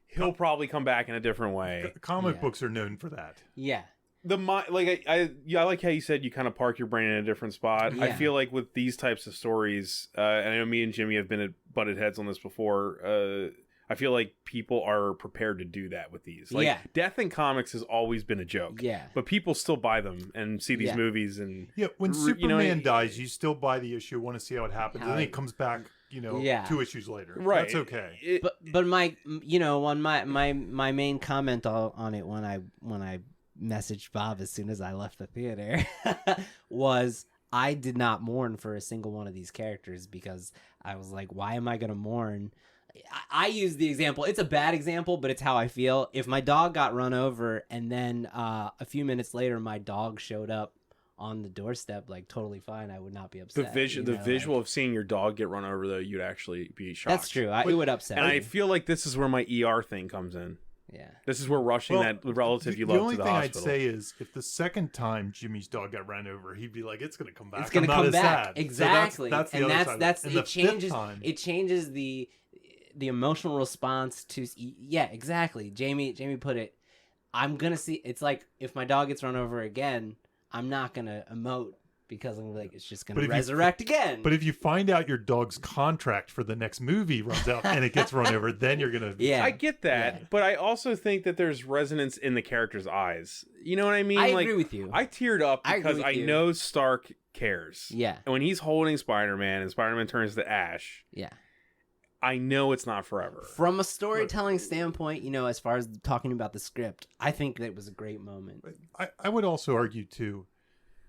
he'll probably come back in a different way. Comic books are known for that. Yeah. I like how you said you kind of park your brain in a different spot. I feel like with these types of stories, and I know me and Jimmy have been at butted heads on this before. I feel like people are prepared to do that with these. Like, death in comics has always been a joke. Yeah, but people still buy them and see these movies. And when Superman dies, you still buy the issue, want to see how it happens, and then he comes back. 2 issues later. Right, that's okay. But my my main comment on it when I messaged Bob as soon as I left the theater was I did not mourn for a single one of these characters, because I was like, why am I going to mourn? I use the example. It's a bad example, but it's how I feel. If my dog got run over and then a few minutes later my dog showed up on the doorstep, like, totally fine, I would not be upset. The visual of seeing your dog get run over, though, you'd actually be shocked. That's true. It would upset me. And I feel like this is where my ER thing comes in. Yeah, this is where rushing that relative you love to the hospital. The only thing I'd say is, if the second time Jimmy's dog got ran over, he'd be like, "It's going to come back. It's going to come back." Sad. Exactly. So that's the other side. That's it changes. It changes the emotional response to. Yeah, exactly. Jamie put it. I'm gonna see. It's like, if my dog gets run over again, I'm not gonna emote, because I'm like, it's just going to resurrect again. But if you find out your dog's contract for the next movie runs out and it gets run over, then you're going to... Yeah. I get that, but I also think that there's resonance in the character's eyes. You know what I mean? I agree with you. I teared up because I know Stark cares. Yeah. And when he's holding Spider-Man and Spider-Man turns to ash... Yeah. I know it's not forever. From a storytelling standpoint, as far as talking about the script, I think that was a great moment. I would also argue, too,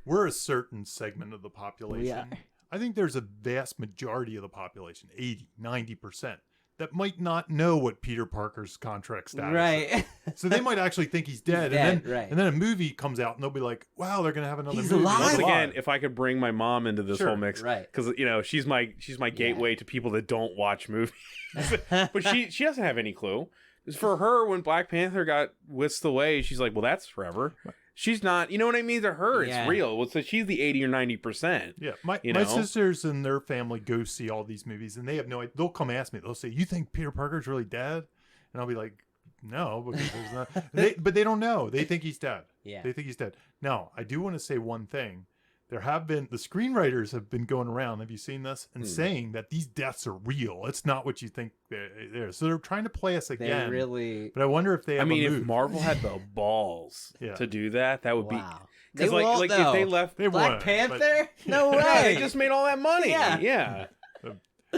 we're a certain segment of the population. I think there's a vast majority of the population, 80, 90%, that might not know what Peter Parker's contract status is. So they might actually think he's dead. And then a movie comes out and they'll be like, wow, they're going to have another movie. Once again, if I could bring my mom into this whole mix, because she's my gateway to people that don't watch movies. But she doesn't have any clue. For her, when Black Panther got whisked away, she's like, well, that's forever. She's not, you know what I mean? To her, it's real. Well, so she's the 80 or 90%. Yeah, my sisters and their family go see all these movies, and they have no idea. They'll come ask me. They'll say, "You think Peter Parker's really dead?" And I'll be like, "No, because there's not." But they don't know. They think he's dead. Yeah, they think he's dead. Now, I do want to say one thing. The screenwriters have been going around. Have you seen this? And saying that these deaths are real. It's not what you think they're. So they're trying to play us again. They really. But I wonder if they have if Marvel had the balls to do that, that would be. Because if they left Black Panther, no way. They just made all that money. Yeah.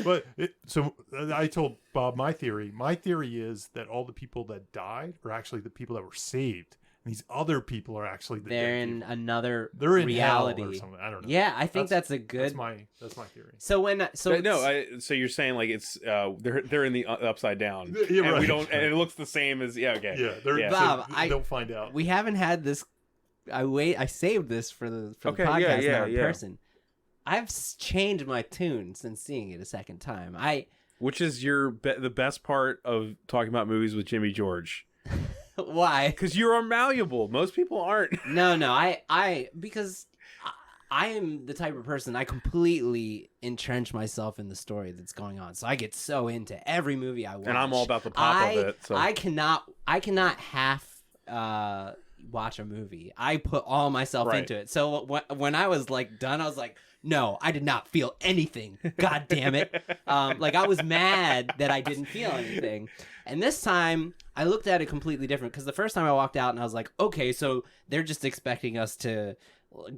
But so I told Bob my theory. My theory is that all the people that died are actually the people that were saved. And these other people are actually they're in another they're in reality hell or something. I don't know. Yeah, I think that's a good. That's my theory. So you're saying like it's they're in the upside down, and we don't, and it looks the same as Bob, they'll find out. We haven't had this. I saved this for the podcast now in person. I've changed my tune since seeing it a second time. Which is the best part of talking about movies with Jimmy George. Why? Because you're malleable. Most people aren't. No. Because I am the type of person, I completely entrench myself in the story that's going on. So I get so into every movie I watch. And I'm all about the pop of it. So. I cannot half watch a movie. I put all myself into it. So when I was like done, I was like, no, I did not feel anything. God damn it. I was mad that I didn't feel anything. And this time I looked at it completely different, because the first time I walked out and I was like, okay, so they're just expecting us to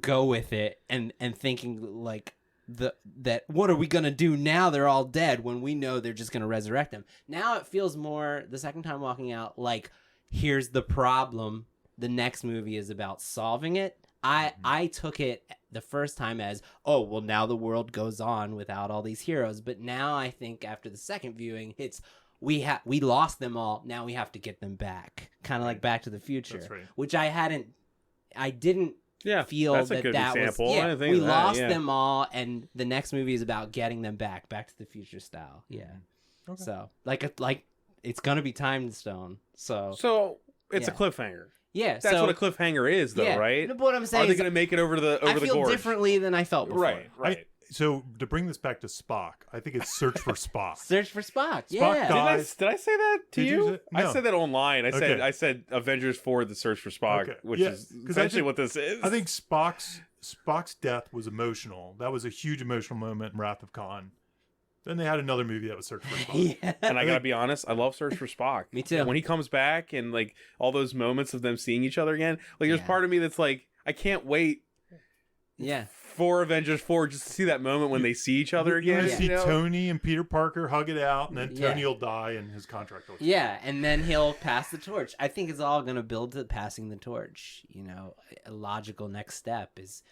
go with it and thinking like that what are we going to do now? They're all dead, when we know they're just going to resurrect them. Now it feels more, the second time walking out, like here's the problem. The next movie is about solving it. I took it the first time as, oh, well, now the world goes on without all these heroes. But now I think after the second viewing, it's we lost them all. Now we have to get them back. Kind of like Back to the Future, which I didn't feel that's that a good that example. was. I think we lost them all, and the next movie is about getting them back to the Future style. Yeah. Okay. So like it's gonna be Time Stone. So it's a cliffhanger. Yeah, that's what a cliffhanger is, though, right? But what I'm saying are they going to make it over the gorge? I feel differently than I felt before. Right. So to bring this back to Spock, I think it's Search for Spock. Search for Spock. Spock dies. Did I say that to you? No. I said that online. I said Avengers 4: The Search for Spock, which is essentially what this is. I think Spock's death was emotional. That was a huge emotional moment in Wrath of Khan. Then they had another movie that was Search for Spock. And I gotta be honest, I love Search for Spock. Me too. When he comes back and like all those moments of them seeing each other again, like there's part of me that's like, I can't wait. For Avengers 4 just to see that moment when they see each other again. You see Tony and Peter Parker hug it out, and then Tony will die and his contract will and then he'll pass the torch. I think it's all going to build to passing the torch. A logical next step is,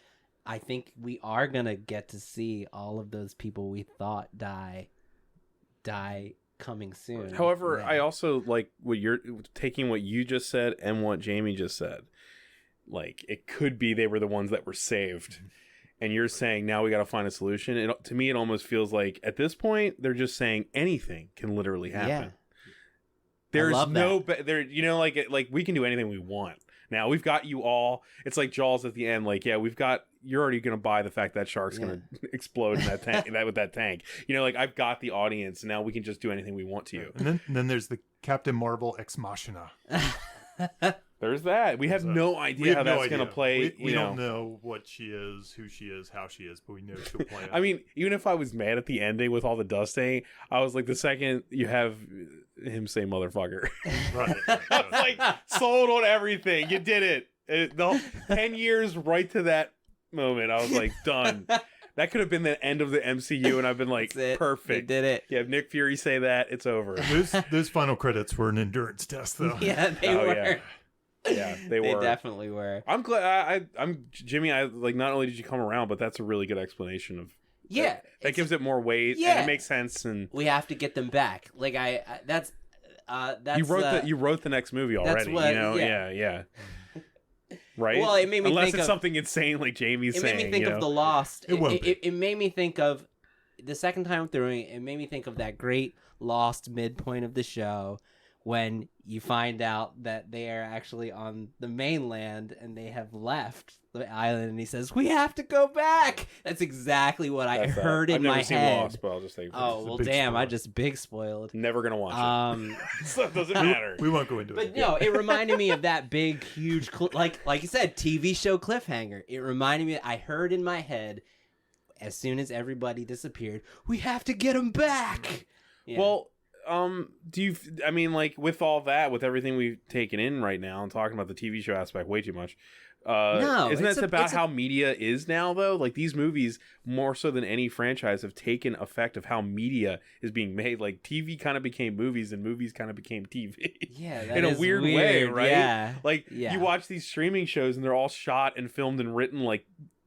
I think we are going to get to see all of those people we thought die coming soon. However, I also like what you're taking, what you just said and what Jamie just said. Like, it could be they were the ones that were saved. And you're saying now we got to find a solution. To me, it almost feels like at this point, they're just saying anything can literally happen. Yeah. There's no, like we can do anything we want. Now we've got you all. It's like Jaws at the end. Like, you're already going to buy the fact that shark's going to explode in that tank, with that tank. Like I've got the audience. Now we can just do anything we want to you. And then there's the Captain Marvel Ex Machina. There's that. We have no idea how that's going to play. We don't know what she is, who she is, how she is, but we know she'll play it. I mean, even if I was mad at the ending with all the dusting, I was like, the second you have him say motherfucker. Right. I was like, sold on everything. You did it. The 10 years right to that moment. I was like, done. That could have been the end of the MCU, and I've been like, perfect. They did it. Yeah, if Nick Fury say that, it's over. Those final credits were an endurance test, though. Yeah, they were. Yeah, they were. They definitely were. I'm glad. I'm Jimmy. I like. Not only did you come around, but that's a really good explanation of. Yeah, that gives it more weight. Yeah, and it makes sense. And we have to get them back. Like that's you wrote the next movie already. Yeah. Right. Well, it made me unless think it's of something insane like Jamie's saying. It made me think of The Lost. It made me think of the second time through. It made me think of that great Lost midpoint of the show when you find out that they are actually on the mainland and they have left the island, and he says, "We have to go back." That's exactly what I heard in my head. I've never seen Lost, but I'll just say. Oh well, damn! Spoiler. I just big spoiled. Never gonna watch it. So it doesn't matter. We won't go into it. But no, it reminded me of that big, huge, like you said, TV show cliffhanger. It reminded me. I heard in my head, as soon as everybody disappeared, we have to get them back. Yeah. Well. I mean, like, with all that, with everything we've taken in right now and talking about the TV show aspect way too much, no, isn't that about how media is now, though? Like, these movies, more so than any franchise, have taken effect of how media is being made. Like, TV kind of became movies and movies kind of became TV. Yeah, that in a is weird way, right? Yeah. Like, you watch these streaming shows and they're all shot and filmed and written like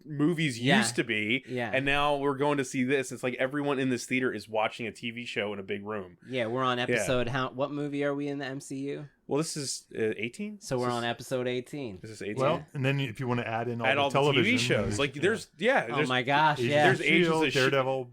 movies used to be, and now we're going to see this. It's like everyone in this theater is watching a TV show in a big room. Yeah, we're on episode what movie are we in the MCU? Well, this is 18, so we're on episode 18. This is 18. Well, and then if you want to add in all the TV television shows, like there's oh my gosh, there's Agents of Daredevil,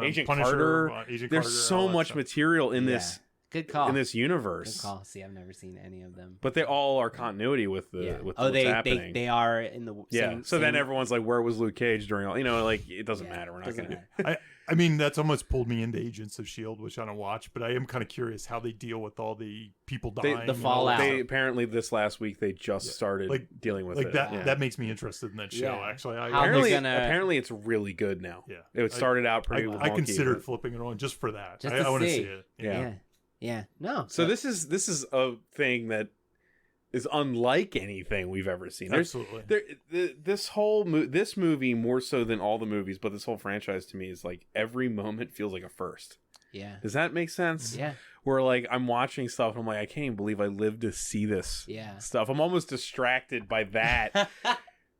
Agent Punisher, Carter. Agent There's Carter, so much stuff. material in this. Good call. In this universe. Good call. See, I've never seen any of them. But they all are continuity with the with what's happening. They are in the same, so then everyone's like, where was Luke Cage during all, like, it doesn't matter. We're not going to. I mean, that's almost pulled me into Agents of S.H.I.E.L.D., which I don't watch, but I am kind of curious how they deal with all the people dying. The fallout. They apparently this last week they just started dealing with it. That makes me interested in that show, actually. Apparently it's really good now. Yeah. It started out pretty wonky. I considered flipping it on just for that. I want to see it. Yeah. No. So this is a thing that is unlike anything we've ever seen. Absolutely. This movie, more so than all the movies, but this whole franchise to me is like every moment feels like a first. Yeah. Does that make sense? Yeah. Where like I'm watching stuff and I'm like, I can't even believe I lived to see this stuff. I'm almost distracted by that.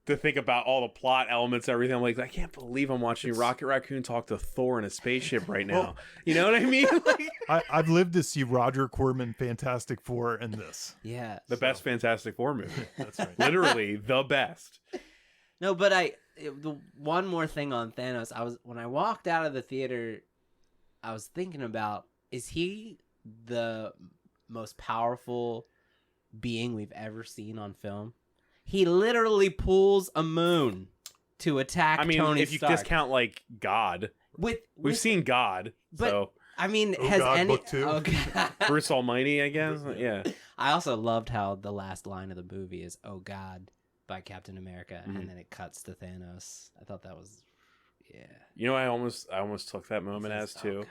To think about all the plot elements, everything. I'm like, I can't believe I'm watching Rocket Raccoon talk to Thor in a spaceship right now. Well, you know what I mean? Like, I've lived to see Roger Corman Fantastic Four and this. Yeah. The best Fantastic Four movie. That's right. Literally the best. No, but the one more thing on Thanos, when I walked out of the theater, I was thinking about, is he the most powerful being we've ever seen on film? He literally pulls a moon to attack Tony Stark. If you discount like God, we've seen God. But so I mean, book 2? Bruce Almighty, I guess. Yeah. I also loved how the last line of the movie is "Oh God" by Captain America, and then it cuts to Thanos. I thought that was, You know, I almost took that moment as too. Oh God.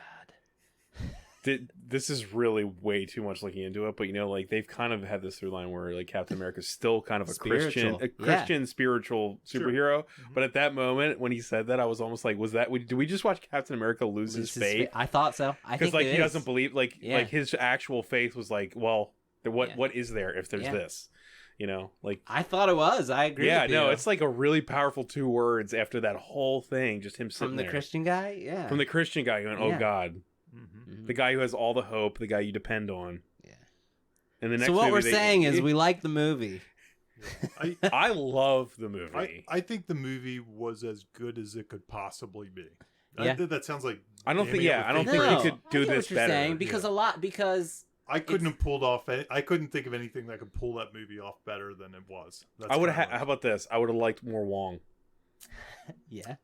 This is really way too much looking into it, but like they've kind of had this through line where like Captain America's still kind of a Christian spiritual superhero. Mm-hmm. But at that moment when he said that, I was almost like, did we just watch Captain America lose his faith? I thought so. Because like he doesn't believe like his actual faith was like, well, what is there if there's this? Like I thought it was. I agree. Yeah, with no, you. it's like a really powerful 2 words after that whole thing. Just him sitting from the there. Christian guy. Yeah, from the Christian guy going, "Oh God." Mm-hmm. The guy who has all the hope, the guy you depend on. Yeah. And the next so what we're saying is we like the movie. I love the movie. I think the movie was as good as it could possibly be. Yeah. That sounds like I don't think you could do this better. Saying, because I couldn't have pulled off. I couldn't think of anything that could pull that movie off better than it was. I would have. How about this? I would have liked more Wong. Yeah.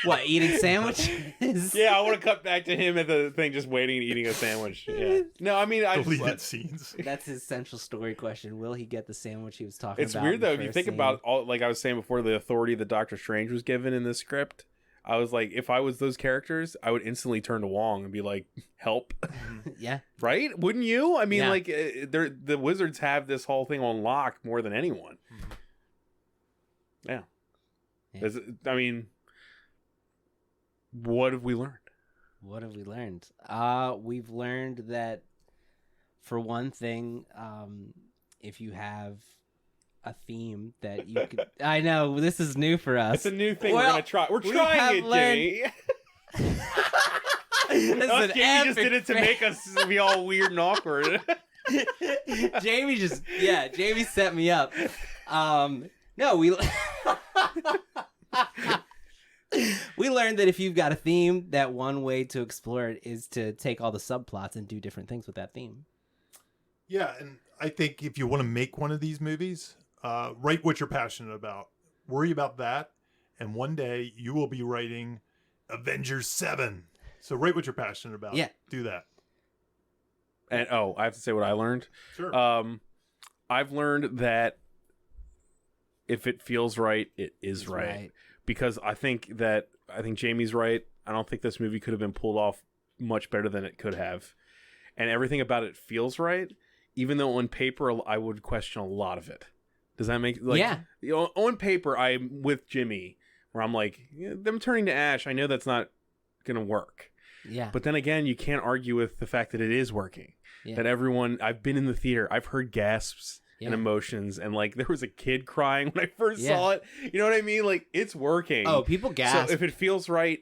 What, eating sandwiches? Yeah, I want to cut back to him at the thing, just waiting and eating a sandwich. Yeah. No, I mean, deleted scenes. That's his central story question. Will he get the sandwich he was talking about? It's weird though. If you think about all, like I was saying before, the authority that Doctor Strange was given in this script. I was like, if I was those characters, I would instantly turn to Wong and be like, "Help!" Yeah, right? Wouldn't you? I mean, like, the wizards have this whole thing on lock more than anyone. Yeah. I mean, What have we learned? What have we learned? We've learned that, for one thing, if you have a theme that you could... I know, this is new for us. It's a new thing we're going to try. We're trying it, Jimmy. Jamie just did it to make us be all weird and awkward. Jamie set me up. No, we learned that if you've got a theme, that one way to explore it is to take all the subplots and do different things with that theme. Yeah, and I think if you want to make one of these movies, write what you're passionate about. Worry about that, and one day you will be writing Avengers 7. So write what you're passionate about. Yeah. Do that. And I have to say what I learned. Sure. I've learned that if it feels right, it is right. Because I think Jamie's right. I don't think this movie could have been pulled off much better than it could have. And everything about it feels right, even though on paper I would question a lot of it. Does that make yeah? On paper, I'm with Jimmy, where I'm like, them turning to ash. I know that's not gonna work. Yeah. But then again, you can't argue with the fact that it is working. Yeah. That everyone, I've been in the theater, I've heard gasps and emotions, and like there was a kid crying when I first saw it. You know what I mean? Like, it's working. Oh, people gasp. So if it feels right,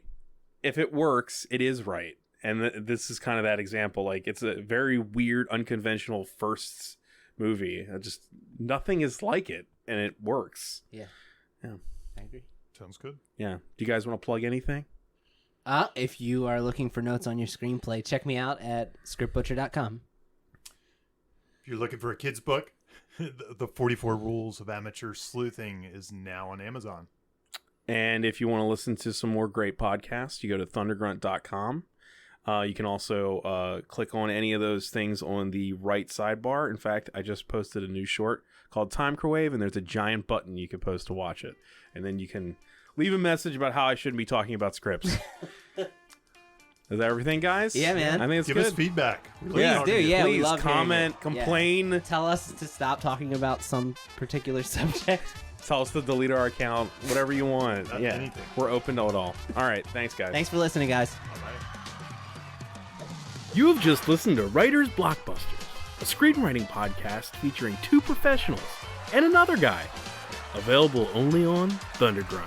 if it works, it is right. And this is kind of that example. Like, it's a very weird, unconventional firsts movie. Just nothing is like it, and it works. Yeah. I agree. Sounds good. Yeah. Do you guys want to plug anything? If you are looking for notes on your screenplay, check me out at scriptbutcher.com. If you're looking for a kid's book, the 44 Rules of Amateur Sleuthing is now on Amazon. And if you want to listen to some more great podcasts, you go to thundergrunt.com. You can also click on any of those things on the right sidebar. In fact, I just posted a new short called Timecrowave, and there's a giant button you can post to watch it. And then you can leave a message about how I shouldn't be talking about scripts. Is that everything, guys? Yeah, man. I think it's Give good. us feedback. Please do. Yeah, please we love comment, complain. Yeah. Tell us to stop talking about some particular subject. Tell us to delete our account. Whatever you want. Anything. We're open to it all. All right. Thanks, guys. Thanks for listening, guys. All right. You have just listened to Writers Blockbusters, a screenwriting podcast featuring two professionals and another guy. Available only on Thundergrunt.